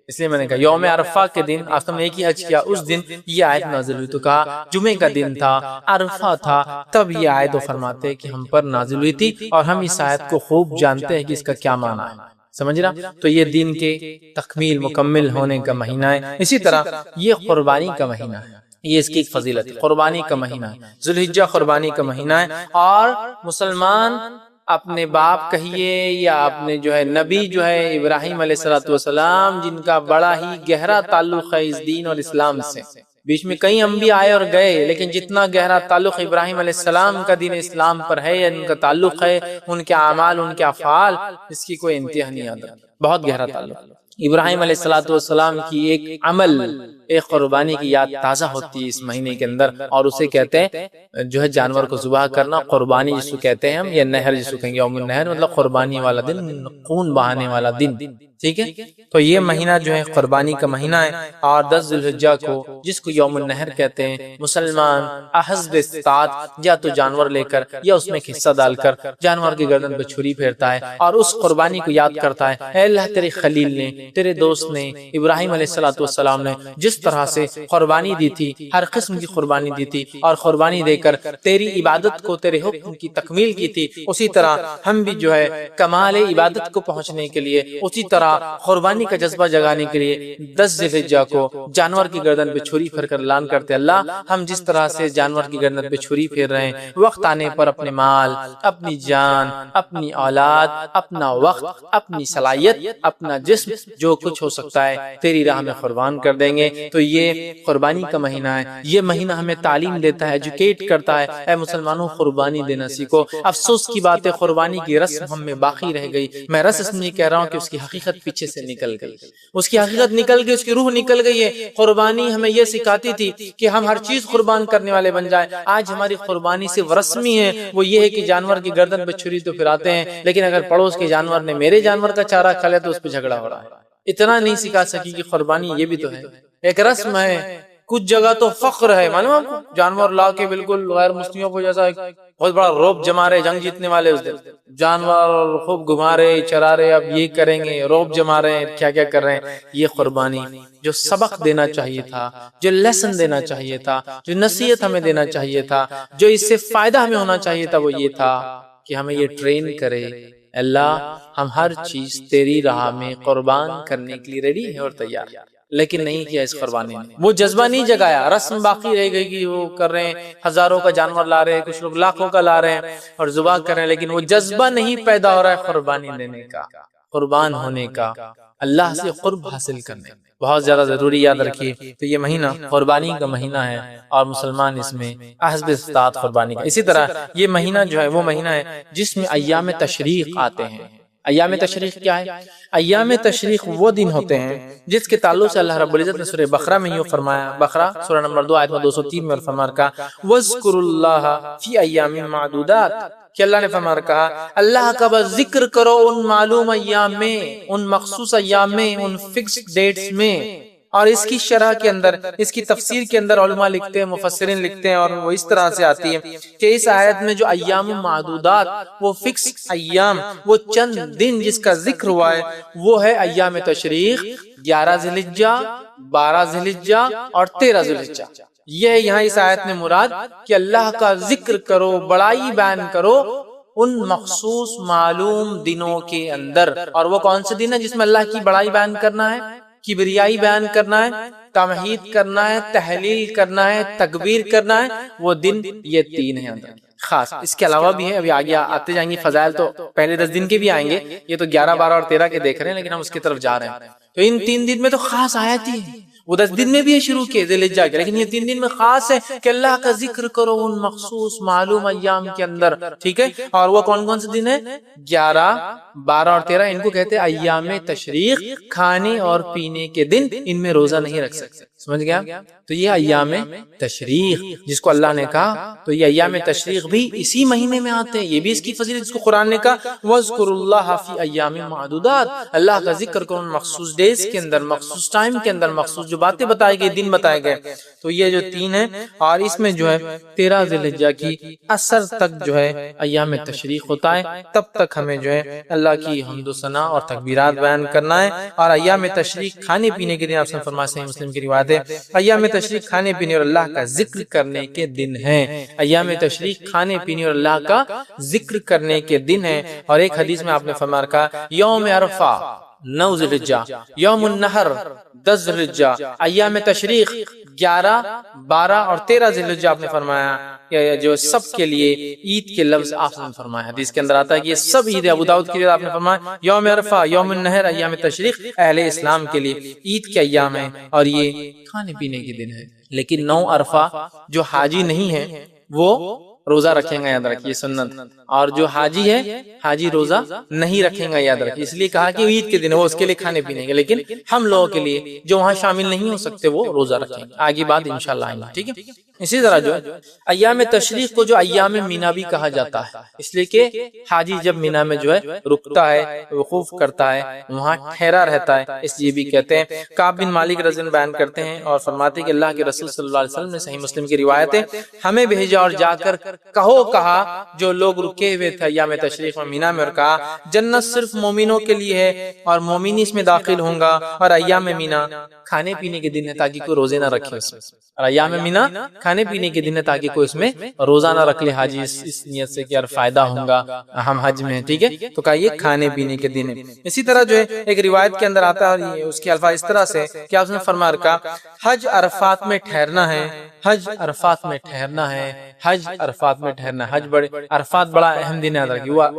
اس لیے میں نے کہا یوم عرفہ کے دن آپ نے ایک ہی حج کیا، اس دن یہ آیت نازل ہوئی۔ تو کہا جمعے کا دن تھا، عرفہ تھا، تب یہ آیت وہ فرماتے کہ ہم پر نازل ہوئی تھی اور ہم اس آیت کو خوب جانتے ہیں کہ اس کا کیا معنی ہے، سمجھ رہا؟ تو یہ دین کے تکمیل مکمل ہونے کا مہینہ ہے۔ اسی طرح یہ قربانی کا مہینہ ہے، یہ اس کی ایک فضیلت ہے، قربانی کا مہینہ ہے، ذوالحجہ قربانی کا مہینہ ہے، اور مسلمان اپنے باپ کہیے یا اپنے جو ہے نبی جو ہے ابراہیم علیہ السلام جن کا بڑا ہی گہرا تعلق ہے اس دین اور اسلام سے، بیچ میں کئی انبیاء آئے اور گئے لیکن جتنا گہرا تعلق ابراہیم علیہ السلام کا دین اسلام پر ہے یا ان کا تعلق ہے، ان کے اعمال ان کے افعال، اس کی کوئی انتہا نہیں آتا، بہت گہرا تعلق۔ ابراہیم علیہ السلام کی ایک عمل، ایک قربانی کی یاد تازہ ہوتی ہے اس مہینے کے اندر، اور اسے کہتے ہیں جو ہے جانور کو ذبح کرنا، قربانی جس کو کہتے ہیں ہم، یا نہر جس کو کہیں گے یوم النہر، مطلب قربانی والا دن، خون بہانے والا دن، ٹھیک ہے؟ تو یہ مہینہ جو ہے قربانی کا مہینہ ہے، اور 10 ذوالحجہ کو جس کو یوم النہر کہتے ہیں، مسلمان حسب استطاعت یا تو جانور لے کر یا اس میں حصہ ڈال کر جانور کی گردن پہ چھری پھیرتا ہے اور اس قربانی کو یاد کرتا ہے، اے اللہ تیرے خلیل نے، تیرے دوست نے، ابراہیم علیہ السلام نے جس طرح سے قربانی دی تھی، ہر قسم کی قربانی دی تھی اور قربانی دے کر تیری عبادت کو، تیرے حکم کی تکمیل کی تھی، اسی طرح ہم بھی جو ہے کمال عبادت کو پہنچنے کے لیے، اسی طرح قربانی کا جذبہ جگانے کے لیے 10 ذوالحجہ کو جانور کی گردن پہ چھری پھیر کر اعلان کرتے اللہ ہم جس طرح سے جانور کی گردن پہ چھری پھیر رہے ہیں، وقت آنے پر اپنے مال، اپنی جان، اپنی اولاد، اپنا وقت، اپنی صلاحیت، اپنا جسم، جو کچھ ہو سکتا ہے تیری راہ میں قربان کر دیں گے۔ تو یہ قربانی کا مہینہ ہے، یہ مہینہ ہمیں تعلیم دیتا ہے، ایجوکیٹ کرتا ہے، اے مسلمانوں قربانی دینا سیکھو۔ افسوس کی بات ہے قربانی کی رسم ہم میں باقی رہ گئی، میں رسم یہ کہہ رہا ہوں کہ اس کی حقیقت پیچھے سے نکل گئی، اس کی حقیقت نکل گئی، اس کی روح نکل گئی ہے۔ قربانی ہمیں یہ سکھاتی تھی کہ ہم ہر چیز قربان کرنے والے بن جائیں، آج ہماری قربانی صرف رسمی ہے، وہ یہ ہے کہ جانور کی گردن پہ چھری تو پھراتے ہیں، لیکن اگر پڑوس کے جانور نے میرے جانور کا چارہ کھا لیا تو اس پہ جھگڑا ہو رہا ہے۔ اتنا نہیں سکھا سکی کہ قربانی یہ بھی تو ہے، ایک رسم ہے۔ کچھ جگہ تو فخر ہے، معلوم آپ کو، جانور لا کے بالکل غیر مسلموں کو جیسا بہت بڑا روب جما رہے، جنگ جیتنے والے اس دن جانور خوب گھما رہے، چرا رہے، اب یہ کریں گے، روب جما رہے ہیں، کیا کیا کر رہے ہیں۔ یہ قربانی جو سبق دینا چاہیے تھا، جو لیسن دینا چاہیے تھا، جو نصیحت ہمیں دینا چاہیے تھا، جو اس سے فائدہ ہمیں ہونا چاہیے تھا، وہ یہ تھا کہ ہمیں یہ ٹرین کرے اللہ ہم ہر چیز تیری راہ میں قربان کرنے کے لیے ریڈی ہے اور تیار، لیکن نہیں کیا اس قربانی نے، وہ جذبہ نہیں جگایا، رسم باقی رہ گئی کہ وہ کر رہے ہیں، ہزاروں کا جانور لا رہے ہیں، کچھ لوگ لاکھوں کا لا رہے ہیں اور ذبح کر رہے ہیں، لیکن وہ جذبہ نہیں پیدا ہو رہا ہے قربانی دینے کا، قربان ہونے کا، اللہ سے قرب حاصل کرنے کا۔ بہت زیادہ ضروری یاد رکھیے، تو یہ مہینہ قربانی کا مہینہ ہے اور مسلمان اس میں حسب استطاعت قربانی کا۔ اسی طرح یہ مہینہ جو ہے وہ مہینہ ہے جس میں ایام تشریق آتے ہیں۔ ایام تشریق کیا ہے؟ ایام تشریق وہ دن ہوتے ہیں جس کے تعلق سے اللہ رب العزت نے سورہ بقرہ میں یوں فرمایا، بقرہ سورہ نمبر 2 آیت 203 میں فرمایا کہا وَاذْكُرُوا اللَّهَ فِي أَيَّامٍ مَعْدُودَاتٍ، کہ اللہ نے فرمایا کہا اللہ کا بس ذکر کرو ان معلوم ایام میں، ان مخصوص ایام میں، ان فکسڈ ڈیٹس میں۔ اور اس کی شرح کے اندر، اس کی تفسیر کے اندر علماء لکھتے ہیں، مفسرین لکھتے ہیں، اور وہ اس طرح سے آتی ہے کہ اس آیت میں جو ایام معدودات، وہ فکس ایام، وہ چند دن جس کا ذکر ہوا ہے وہ ہے ایام تشریق، 11 ذوالحجہ، 12 ذوالحجہ اور 13 ذوالحجہ۔ یہ یہاں اس آیت میں مراد کہ اللہ کا ذکر کرو، بڑائی بیان کرو ان مخصوص معلوم دنوں کے اندر۔ اور وہ کون سے دن ہے جس میں اللہ کی بڑائی بیان کرنا ہے؟ کبریائی بیان کرنا ہے، تمہید کرنا ہے، تحلیل کرنا ہے، تکبیر کرنا ہے، وہ دن یہ 3 ہیں خاص۔ اس کے علاوہ بھی ہے، ابھی آگے آتے جائیں گے فضائل، تو پہلے 10 دن کے بھی آئیں گے، یہ تو 11، 12 اور 13 کے دیکھ رہے ہیں، لیکن ہم اس کی طرف جا رہے ہیں۔ تو ان 3 دن میں تو خاص آیت ہی ہے، وہ 10 دن میں بھی ہے شروع کیے ذی الحجہ کے، لیکن یہ 3 دن میں خاص ہے کہ اللہ کا ذکر کرو ان مخصوص معلوم ایام کے اندر، ٹھیک ہے۔ اور وہ کون کون سے دن ہیں؟ 11، 12 اور 13، ان کو کہتے ہیں ایام تشریق، کھانے اور پینے کے دن، ان میں روزہ نہیں رکھ سکتے، سمجھ گیا؟ تو یہ ایام تشریق جس کو اللہ نے کہا، تو یہ ایام تشریق بھی اسی مہینے میں آتے ہیں، یہ بھی اس کی فضیلت، جس کو قرآن نے کہا وَاذْكُرُوا اللَّهَ فِي أَيَّامٍ مَعْدُودَاتٍ، اللہ کا ذکر کرو مخصوص ڈیز کے اندر، مخصوص ٹائم کے اندر، مخصوص جو باتیں بتائی گئی، دن بتائے گئے۔ تو یہ جو 3 ہیں، اور اس میں جو ہے 13 ذی الحجہ کی اثر تک جو ہے ایام تشریق ہوتا ہے، تب تک ہمیں جو ہے اللہ کی حمد و ثنا اور تکبیرات بیان کرنا ہے۔ اور ایام تشریق کھانے پینے کے دن، آپ نے فرمایا صحیح مسلم کی روایت ہے، ایام تشریق کھانے پینے اور اللہ کا ذکر کرنے کے دن ہیں، ایام تشریق کھانے پینے اور اللہ کا ذکر کرنے کے دن ہیں۔ اور ایک حدیث میں آپ نے فرمایا کہا یوم عرفہ 9 ذی الحجہ، یوم النحر 10 ذی الحجہ، ایام تشریق 11، 12 اور 13 ذی الحجہ، آپ نے فرمایا جو سب کے لیے عید کے لفظ آپ نے فرمایا، حدیث کے اندر آتا ہے کہ یہ سب عید ہے۔ ابو داؤد کے لیے آپ نے فرمایا یوم عرفہ، یوم النحر، ایام تشریق اہل اسلام کے لیے عید کے ایام ہیں، اور یہ کھانے پینے کے دن ہیں۔ لیکن 9 عرفہ جو حاجی نہیں ہے وہ روزہ رکھیں گا، یاد رکھیے سنت، اور جو حاجی ہے حاجی روزہ نہیں رکھیں گا، یاد رکھیے، اس لیے کہا کہ عید کے دن وہ اس کے لیے کھانے پینے کے، لیکن ہم لوگوں کے لیے جو وہاں شامل نہیں ہو سکتے وہ روزہ رکھیں گے۔ آگے بات انشاءاللہ آئیں گے، ٹھیک ہے۔ اسی طرح جو ایام تشریق کو جو ایام مینا بھی کہا جاتا ہے، اس لیے کہ حاجی جب مینا میں جو ہے رکتا ہے، وقوف کرتا ہے، وہاں ٹھہرا رہتا ہے، اس لیے بھی کہتے ہیں۔ کعب بن مالک رضی اللہ عنہ بیان کرتے ہیں اور فرماتے ہیں کہ اللہ کے رسول صلی اللہ علیہ وسلم نے صحیح مسلم کی روایت ہے، ہمیں بھیجا اور جا کر کہا جو لوگ رکے ہوئے تھے ایام تشریق میں مینا میں، اور کہا جنت صرف مومنوں کے لیے ہے اور مومن اس میں داخل ہوں گا، اور ایام مینا کھانے پینے کے دن ہے تاکہ کوئی روزے نہ رکھے اس میں، اور ایام مینا کھانے پینے کے دن ہے تاکہ کوئی اس میں روزہ نہ رکھ لے حاجی، اس نیت سے کہ یار فائدہ ہوگا ہم حج میں، ٹھیک ہے۔ تو کہا یہ کھانے پینے کے دن ہے۔ اسی طرح جو ہے ایک روایت کے اندر آتا ہے، اور اس کے الفاظ اس طرح سے کہ آپ نے فرمایا کہا حج عرفات میں ٹھہرنا ہے، حج عرفات میں ٹھہرنا ہے، حج عرفات میں ٹھہرنا ہے۔ حج بڑے عرفات بڑا اہم دن ہے،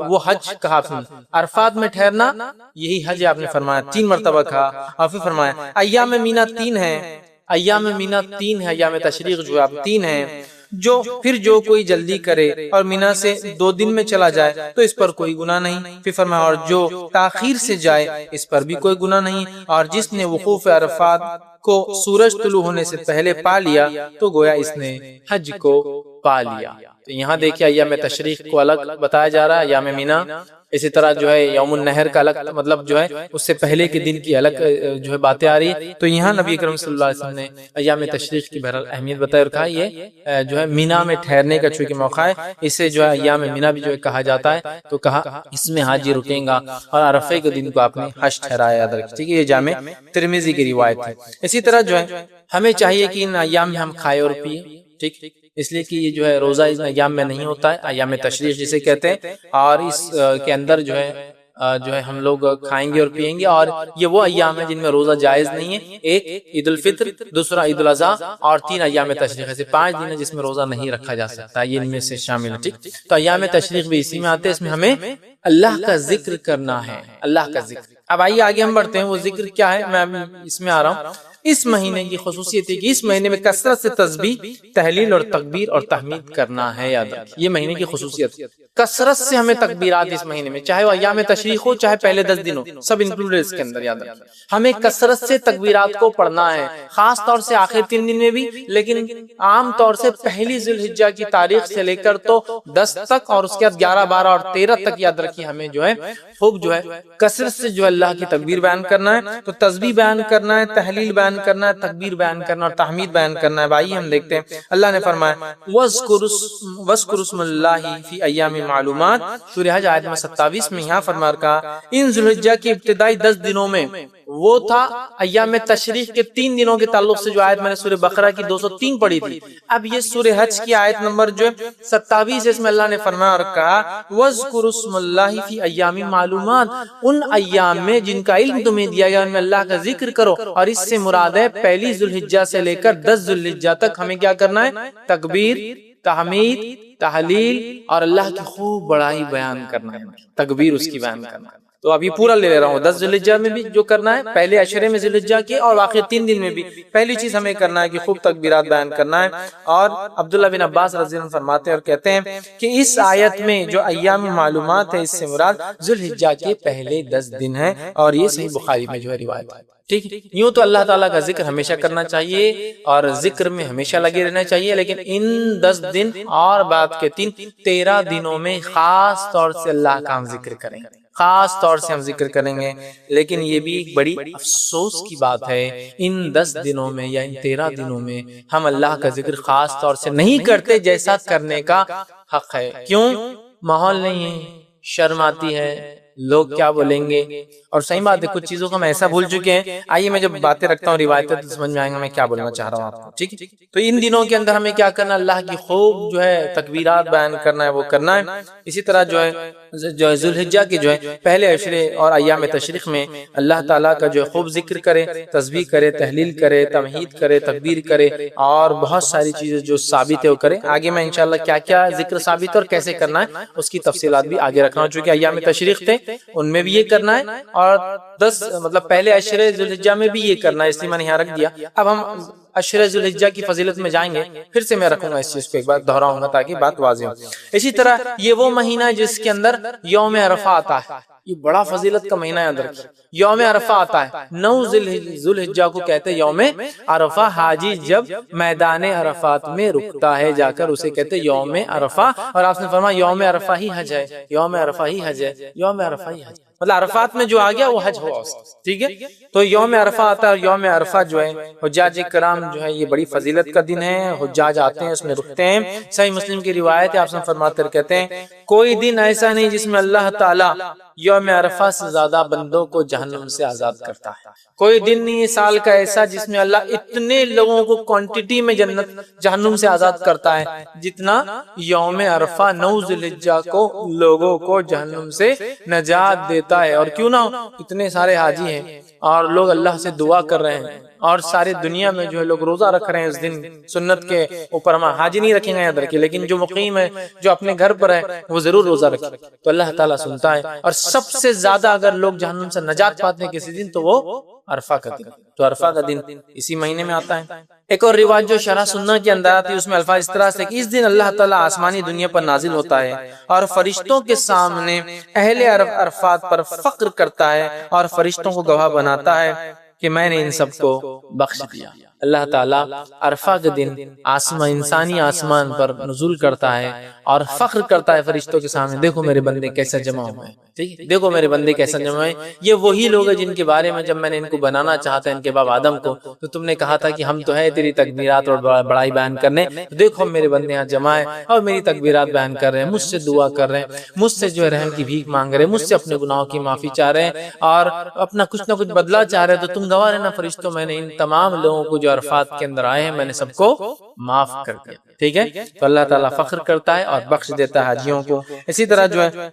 وہ حج کہا آپ نے، عرفات میں ٹھہرنا یہی حج آپ نے فرمایا، 3 مرتبہ کہا، اور پھر فرمایا ایام مینا 3 ہے، ایام مینا 3 ہے، ایام تشریق جو آپ 3 ہیں، جو کوئی جلدی کرے اور مینا سے 2 دن میں چلا جائے تو اس پر کوئی گناہ نہیں۔ پھر فرمایا اور جو تاخیر سے جائے اس پر بھی کوئی گناہ نہیں، اور جس نے وقوف عرفات کو سورج طلوع ہونے سے پہلے پا لیا تو گویا اس نے حج کو پا لیا۔ تو یہاں دیکھیں ایام تشریق کو الگ بتایا جا رہا ہے، ایام مینا، اسی طرح جو ہے یوم النحر کا الگ مطلب جو ہے اس سے پہلے کے دن کی الگ جو ہے باتیں آ رہی ہے۔ تو یہاں نبی کریم صلی اللہ علیہ وسلم نے ایام تشریق کی بہرحال اہمیت بتائی اور کہا یہ جو ہے مینا میں ٹھہرنے کا چونکہ موقع ہے، اسے جو ہے ایام مینا بھی جو ہے کہا جاتا ہے، تو کہا اس میں حاجی رکیں گا، اور عرفے کے دن کو آپ نے حج ٹھہرایا، یاد رکھیں، ٹھیک ہے۔ یہ جامع ترمذی کی روایت ہے۔ اسی طرح جو ہے ہمیں چاہیے کہ ان ایام میں ہم کھائے اور پیے، ٹھیک، اس لیے کہ یہ جو ہے روزہ اس ایام میں نہیں ہوتا ہے، ایام تشریق جسے کہتے ہیں، اور اس کے اندر جو ہے ہم لوگ کھائیں گے اور پیئیں گے، اور یہ وہ ایام ہیں جن میں روزہ جائز نہیں ہے، ایک عید الفطر، دوسرا عید الاضحیٰ، اور 3 ایام تشریق، ایسے 5 دن ہیں جس میں روزہ نہیں رکھا جا سکتا، یہ ان میں سے شامل ہے، ٹھیک۔ تو ایام تشریق بھی اسی میں آتے ہیں، اس میں ہمیں اللہ کا ذکر کرنا ہے، اللہ کا ذکر۔ اب آئیے آگے ہم بڑھتے ہیں، وہ ذکر کیا ہے، میں اس میں آ رہا ہوں۔ اس مہینے کی خصوصیت ہے کہ اس مہینے میں کثرت سے تسبیح، تحلیل اور تکبیر اور تحمید کرنا ہے، یاد رکھیں یہ مہینے کی خصوصیت، کثرت سے ہمیں تکبیرات اس مہینے میں، چاہے وہ ایام تشریق ہو چاہے پہلے 10 دن ہو، سب انکلوڈ اس کے اندر، یاد رکھیں ہمیں کثرت سے تکبیرات کو پڑھنا ہے، خاص طور سے آخر 3 دن میں بھی، لیکن عام طور سے پہلی ذی الحجہ کی تاریخ سے لے کر تو 10 تک، اور اس کے بعد 11، 12 اور 13 تک، یاد رکھیے ہمیں جو ہے خوب جو ہے کثرت سے جو اللہ کی تکبیر بیان کرنا ہے، تو تسبیح بیان کرنا ہے، تحلیل بیان کرنا ہے، تکبیر بیان کرنا اور تحمید بیان کرنا ہے۔ بھائی ہم دیکھتے ہیں اللہ نے فرمایا وَاذْكُرُوا اسْمَ اللَّهِ فِي أَيَّامٍ مَعْلُومَاتٍ، سورہ حج آیت 27 میں یہاں فرمایا کہا ان ذی الحجہ کی ابتدائی 10 دنوں میں وہ تھا ایام تشریق کے 3 دنوں کے تعلق سے جو آیت میں نے سورہ بقرہ کی 203 پڑھی تھی. اب یہ سورہ حج کی آیت نمبر جو 27 ہے، اس میں اللہ نے فرمایا اور کہا وَاذْكُرُوا اسْمَ اللَّهِ فِي أَيَّامٍ مَعْلُومَاتٍ، ان ایام میں جن کا علم تمہیں دیا گیا ان میں اللہ کا ذکر کرو. اور اس سے مراد ہے پہلی ذوالحجہ سے لے کر 10 ذوالحجہ تک ہمیں کیا کرنا ہے؟ تکبیر، تحمید، تحلیل اور اللہ کی خوب بڑائی بیان کرنا ہے، تکبیر اس کی بیان کرنا ہے. تو ابھی پورا لے رہا ہوں، 10 ذوالحجہ میں بھی جو کرنا ہے، پہلے عشرے میں ذوالحجہ کے اور آخر 3 دن میں بھی پہلی چیز ہمیں کرنا ہے کہ خوب تکبیرات بیان کرنا ہے. اور عبداللہ بن عباس رضی اللہ عنہ فرماتے ہیں اور کہتے ہیں کہ اس آیت میں جو ایام معلومات ہے، اس سے مراد ذوالحجہ کے پہلے 10 دن ہیں، اور یہ صحیح بخاری میں جو ہے روایت ہے. ٹھیک، یوں تو اللہ تعالیٰ کا ذکر ہمیشہ کرنا چاہیے اور ذکر میں ہمیشہ لگے رہنا چاہیے، لیکن ان 10 دن اور بعد کے 13 دنوں میں خاص طور سے اللہ کا ہم ذکر کریں گے، خاص طور سے ہم ذکر کریں گے. لیکن یہ بھی ایک بڑی افسوس کی بات ہے، ان 10 دنوں میں یا ان 13 دنوں میں ہم اللہ کا ذکر خاص طور سے نہیں کرتے جیسا کرنے کا حق ہے. کیوں؟ ماحول نہیں ہے، شرم آتی ہے، لوگ کیا بولیں گے. اور صحیح بات ہے، کچھ چیزوں کو ہم ایسا بھول چکے ہیں. آئیے میں جب باتیں رکھتا ہوں روایتیں تو سمجھ میں آئیں گا میں کیا بولنا چاہ رہا ہوں آپ کو. ٹھیک ہے، تو ان دنوں کے اندر ہمیں کیا کرنا؟ اللہ کی خوب جو ہے تکبیرات بیان کرنا ہے، وہ کرنا ہے. اسی طرح جو ہے ذوالحجہ کے جو ہے پہلے عشرے اور ایام تشریق میں اللہ تعالیٰ کا جو ہے خوب ذکر کرے، تسبیح کرے، تحلیل کرے، تمہید کرے، تکبیر کرے، اور بہت ساری چیزیں جو ثابت ہے وہ کرے. آگے میں انشاءاللہ کیا کیا ذکر ثابت ہے اور کیسے کرنا ہے اس کی تفصیلات بھی آگے رکھنا ہوں، چونکہ ایام تشریق تھے ان میں بھی یہ کرنا ہے اور 10 مطلب پہلے عشرے ذوالحجہ میں بھی یہ کرنا ہے، اس لیے میں نے یہاں رکھ دیا. اب ہم عشرے ذوالحجہ کی فضیلت میں جائیں گے، پھر سے میں رکھوں گا اس چیز کو ایک بار دہراؤں گا تاکہ بات واضح ہو. اسی طرح یہ وہ مہینہ ہے جس کے اندر یوم عرفہ آتا ہے، یہ بڑا فضیلت کا مہینہ ہے. یوم عرفہ آتا ہے، 9 ذوالحجہ کو کہتے ہیں یوم عرفہ. حاجی جب میدان عرفات میں رکتا ہے جا کر اسے کہتے ہیں یوم عرفہ. اور آپ نے فرمایا یوم عرفہ ہی حج ہے، یوم عرفہ ہی حج ہے، یوم عرفہ ہی حج، مطلب عرفات میں جو آ گیا وہ حج ہوا. ٹھیک ہے، تو یوم عرفہ آتا ہے. اور یوم عرفہ جو ہے حجاج کرام جو ہے یہ بڑی فضیلت کا دن ہے، حجاج آتے ہیں اس میں رکتے ہیں. صحیح مسلم کی روایت ہے، آپ سے فرماتے ہیں کہتے ہیں کوئی دن ایسا نہیں جس میں اللہ تعالیٰ یوم عرفہ سے زیادہ بندوں کو جہنم سے آزاد کرتا ہے. کوئی دن نہیں سال کا ایسا جس میں اللہ اتنے لوگوں کو کوانٹٹی میں جہنم سے آزاد کرتا ہے جتنا یوم عرفہ 9 ذوالحجہ کو لوگوں کو جہنم سے نجات دیتا ہے. اور کیوں نہ ہو، اتنے سارے حاجی ہیں اور لوگ اللہ سے دعا کر رہے ہیں، اور سارے دنیا میں جو ہے لوگ روزہ رکھ رہے ہیں اس دن. سنت کے اوپر ہم حاجی نہیں رکھیں گے یاد رکھیں، لیکن جو مقیم ہے، جو اپنے گھر پر ہے، وہ ضرور روزہ رکھے تو اللہ تعالیٰ سنتا ہے. اور سب سے زیادہ اگر لوگ جہنم سے نجات پاتے ہیں کسی دن تو وہ عرفہ کا دن. تو عرفہ کا دن اسی مہینے میں آتا ہے. ایک اور روایت جو شرح سنہ کے اندر آتی ہے اس میں الفاظ اس طرح سے کہ اس دن اللہ تعالیٰ آسمانی دنیا پر نازل ہوتا ہے اور فرشتوں کے سامنے اہل عرفات پر فخر کرتا ہے اور فرشتوں کو گواہ بناتا ہے کہ میں نے ان سب کو بخش دیا. اللہ تعالیٰ عرفہ کے دن انسانی آسمان پر نزول کرتا ہے اور فخر کرتا ہے فرشتوں کے سامنے، دیکھو میرے بندے کیسا جمع ہوئے ہیں. ٹھیک ہے، دیکھو میرے بندے کیسا جمع ہوئے. یہ وہی لوگ ہیں جن کے بارے میں جب میں نے ان کو بنانا چاہتا ان کے باپ آدم کو تو تم نے کہا تھا کہ ہم تو ہے تیری تکبیرات اور بڑائی بیان کرنے، دیکھو میرے بندے یہاں جمع ہیں اور میری تکبیرات بیان کر رہے ہیں، مجھ سے دعا کر رہے ہیں، مجھ سے جو ہے رحم کی بھیک مانگ رہے ہیں، مجھ سے اپنے گناہوں کی معافی چاہ رہے ہیں اور اپنا کچھ نہ کچھ بدلہ چاہ رہے ہیں. تو تم گواہ رہنا فرشتوں، میں نے ان تمام لوگوں کو جو عرفات کے اندر آئے ہیں میں نے سب کو معاف کر دیا. ٹھیک ہے، تو اللہ تعالیٰ فخر کرتا ہے اور بخش دیتا ہے حاجیوں کو. اسی طرح جو ہے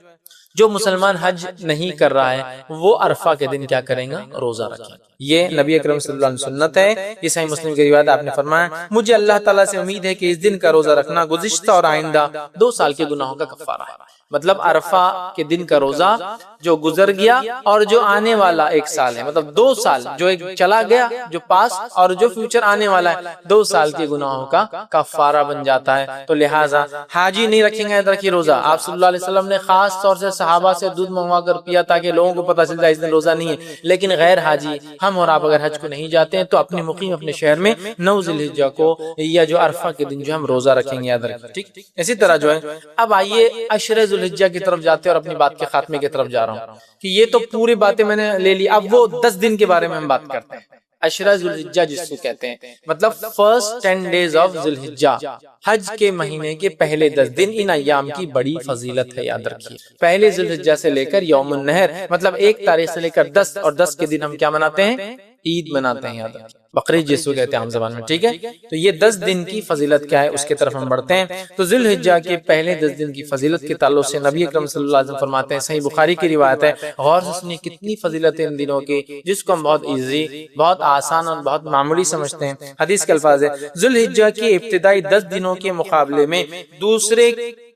جو مسلمان حج نہیں کر رہا ہے وہ عرفہ کے دن کیا کریں گا؟ روزہ رکھیں. یہ نبی اکرم صلی اللہ علیہ وسلم سنت ہے. یہ صحیح مسلم کی روایت آپ نے فرمایا مجھے اللہ تعالیٰ سے امید ہے کہ اس دن کا روزہ رکھنا گزشتہ اور آئندہ 2 سال کے گناہوں کا کفارہ ہے. مطلب عرفہ کے دن کا روزہ جو گزر گیا اور جو آنے والا 1 سال ہے، مطلب 2 سال جو ایک چلا گیا جو پاس اور جو فیوچر آنے والا ہے، 2 سال کے گناہوں کا کفارہ بن جاتا ہے. تو لہٰذا حاجی نہیں رکھیں گے رکھیے روزہ. آپ صلی اللہ علیہ وسلم نے خاص طور سے صحابہ سے دودھ منگوا کر پیا تاکہ لوگوں کو پتہ چل جائے اس دن روزہ نہیں ہے. لیکن غیر حاجی ہم اور آپ اگر حج کو نہیں جاتے ہیں تو اپنے مقیم اپنے شہر میں 9 ذوالحجہ کو یا جو عرفہ کے دن جو ہم روزہ رکھیں گے، یاد رکھیں. ٹھیک، اسی طرح جو ہے اب آئیے عشرے ذوالحجہ کی طرف جاتے ہیں اور اپنی بات کے خاتمے کی طرف جا رہا ہوں کہ یہ تو پوری باتیں میں نے لے لی. اب وہ 10 دن کے بارے میں ہم بات کرتے ہیں. عشرہ ذوالحجہ جس کو کہتے ہیں، مطلب فرسٹ 10 days آف ذوالحجہ، حج کے مہینے کے پہلے 10 دن، ان ایام کی بڑی فضیلت ہے، یاد رکھیے۔ پہلے ذوالحجہ سے لے کر یوم النحر، مطلب 1 تاریخ سے لے کر 10، اور 10 کے دن ہم کیا مناتے ہیں؟ عید مناتے ہیں، یاد رکھیے، بقرعید جس کو کہتے ہیں عام زبان میں، ٹھیک ہے؟ تو یہ 10 دن کی فضیلت کیا ہے اس کی طرف ہم بڑھتے ہیں۔ تو ذوالحجہ کے پہلے 10 دن کی فضیلت کے تعلق سے نبی اکرم صلی اللہ علیہ وسلم فرماتے ہیں، صحیح بخاری کی روایت ہے، غور سے سنیے کتنی فضیلت ہے ان دنوں کی، جس کو ہم بہت ایزی، بہت آسان اور بہت معمولی سمجھتے ہیں۔ حدیث کے الفاظ ہے، ذوالحجہ کے ابتدائی 10 دنوں کے مقابلے میں دوسرے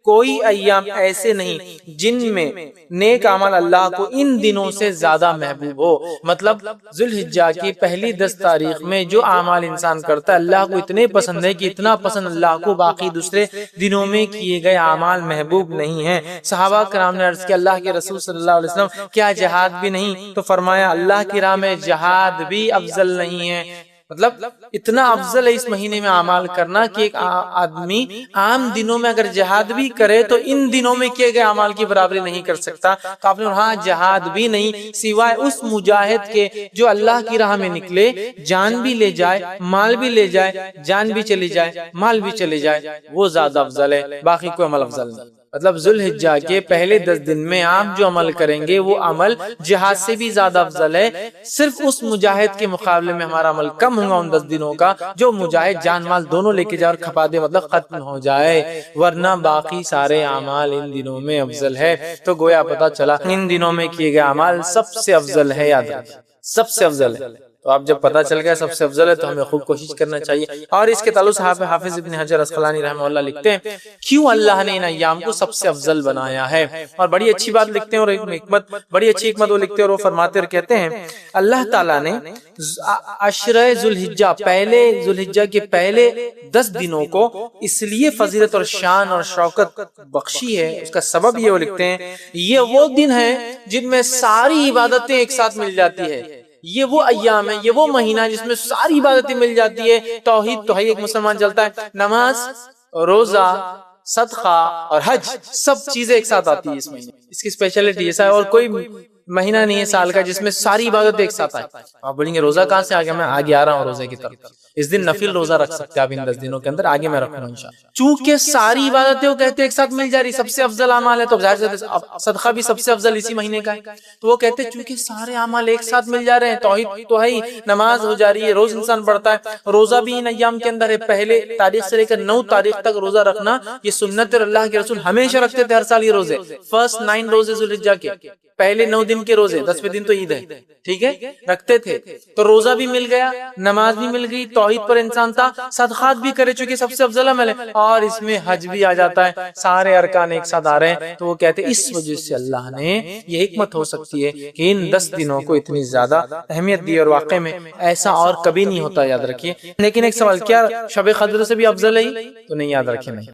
کوئی ایام ایسے نہیں جن میں نیک عمل اللہ کو ان دنوں سے زیادہ محبوب ہو۔ مطلب ذوالحجہ کی پہلی 10 تاریخ میں جو اعمال انسان کرتا ہے اللہ کو اتنے پسند ہے کہ اتنا پسند اللہ کو باقی دوسرے دنوں میں کیے گئے اعمال محبوب نہیں ہیں۔ صحابہ کرام نے عرض کیا، اللہ کے رسول صلی اللہ علیہ وسلم کیا جہاد بھی نہیں؟ تو فرمایا اللہ کی راہ میں جہاد بھی افضل نہیں ہے۔ مطلب اتنا افضل ہے اس مہینے میں اعمال کرنا کہ ایک آدمی عام دنوں میں اگر جہاد بھی کرے تو ان دنوں میں کیے گئے اعمال کی برابری نہیں کر سکتا۔ تو آپ نے ہاں جہاد بھی نہیں سوائے اس مجاہد کے جو اللہ کی راہ میں نکلے، جان بھی لے جائے، مال بھی لے جائے، جان بھی چلی جائے، مال بھی چلے جائے، وہ زیادہ افضل ہے، باقی کوئی عمل افضل نہیں۔ مطلب ذوالحجہ کے پہلے 10 دن میں آپ جو عمل کریں گے وہ عمل جہاد سے بھی زیادہ افضل ہے۔ صرف اس مجاہد کے مقابلے میں ہمارا عمل کم ہوگا ان 10 دنوں کا جو مجاہد جان مال دونوں لے کے جائے اور کھپا دے، مطلب ختم ہو جائے، ورنہ باقی سارے اعمال ان دنوں میں افضل ہے۔ تو گویا پتا چلا ان دنوں میں کیے گئے اعمال سب سے افضل ہے، یاد رکھیں سب سے افضل ہے۔ تو آپ جب پتا چل گیا سب سے افضل ہے تو ہمیں خوب کوشش کرنا چاحیے۔ اور اس کے تعلق سے حافظ ابن حجر عسقلانی رحمہ اللہ لکھتے ہیں کیوں اللہ نے ان ایام کو سب سے افضل بنایا ہے، اور بڑی اچھی بات لکھتے ہیں، اور بڑی اچھی حکمت وہ لکھتے ہیں، اور وہ فرماتے اور کہتے ہیں اللہ تعالیٰ نے عشرہ ذوالحجہ، پہلے ذوالحجہ کے پہلے 10 دنوں کو اس لیے فضیلت اور شان اور شوکت بخشی ہے، اس کا سبب یہ وہ لکھتے ہیں یہ وہ دن ہے جن میں ساری عبادتیں ایک ساتھ مل جاتی ہے، یہ وہ ایام ہے، یہ وہ مہینہ جس میں ساری عبادتیں مل جاتی ہے۔ توحید تو ہے ایک مسلمان چلتا ہے، نماز، روزہ، صدقہ اور حج، سب چیزیں ایک ساتھ آتی ہے اس مہینے۔ اس کی اسپیشلٹی ایسا ہے، اور کوئی مہینہ نہیں ہے سال کا جس میں ساری عبادت ایک ساتھ آئے۔ آپ بولیں گے روزہ کہاں سے آ گیا؟ میں آگے آ رہا ہوں روزے کی طرف۔ اس دن نفل روزہ رکھ سکتے ہیں آپ ان 10 دنوں کے اندر، آگے میں رکھوں گا انشاءاللہ۔ چونکہ ساری عبادتیں وہ کہتے ہیں ایک ساتھ مل جا رہی، سب سے افضل اعمال ہے، تو ظاہر سے صدقہ بھی سب سے افضل اسی مہینے کا ہے۔ تو وہ کہتے ہیں چونکہ سارے اعمال ایک ساتھ مل جا رہے ہیں، توحید تو ہے ہی، نماز ہو جا رہی ہے، روز انسان پڑھتا ہے، روزہ بھی ان ایام کے اندر ہے، پہلے تاریخ سے لے کر 9 تاریخ تک روزہ رکھنا یہ سنت ہے، اللہ کے رسول ہمیشہ رکھتے تھے ہر سال یہ روزے، فرسٹ 9 روزے ذوالحجہ کے، پہلے 9 دن کے روزے، 10ویں دن تو عید ہے، ٹھیک ہے، رکھتے تھے۔ تو روزہ بھی مل گیا، نماز بھی مل گئی، توحید پر انسان تھا، صدقات بھی کرے چونکہ سب سے افضل عمل ہے، اور اس میں حج بھی آ جاتا ہے، سارے ارکان ایک ساتھ آ رہے ہیں۔ تو وہ کہتے ہیں اس وجہ سے اللہ نے یہ حکمت ہو سکتی ہے کہ ان 10 دنوں کو اتنی زیادہ اہمیت دی، اور واقع میں ایسا اور کبھی نہیں ہوتا، یاد رکھیے۔ لیکن ایک سوال، کیا شب قدر سے بھی افضل ہے؟ تو نہیں، یاد رکھیں نہیں۔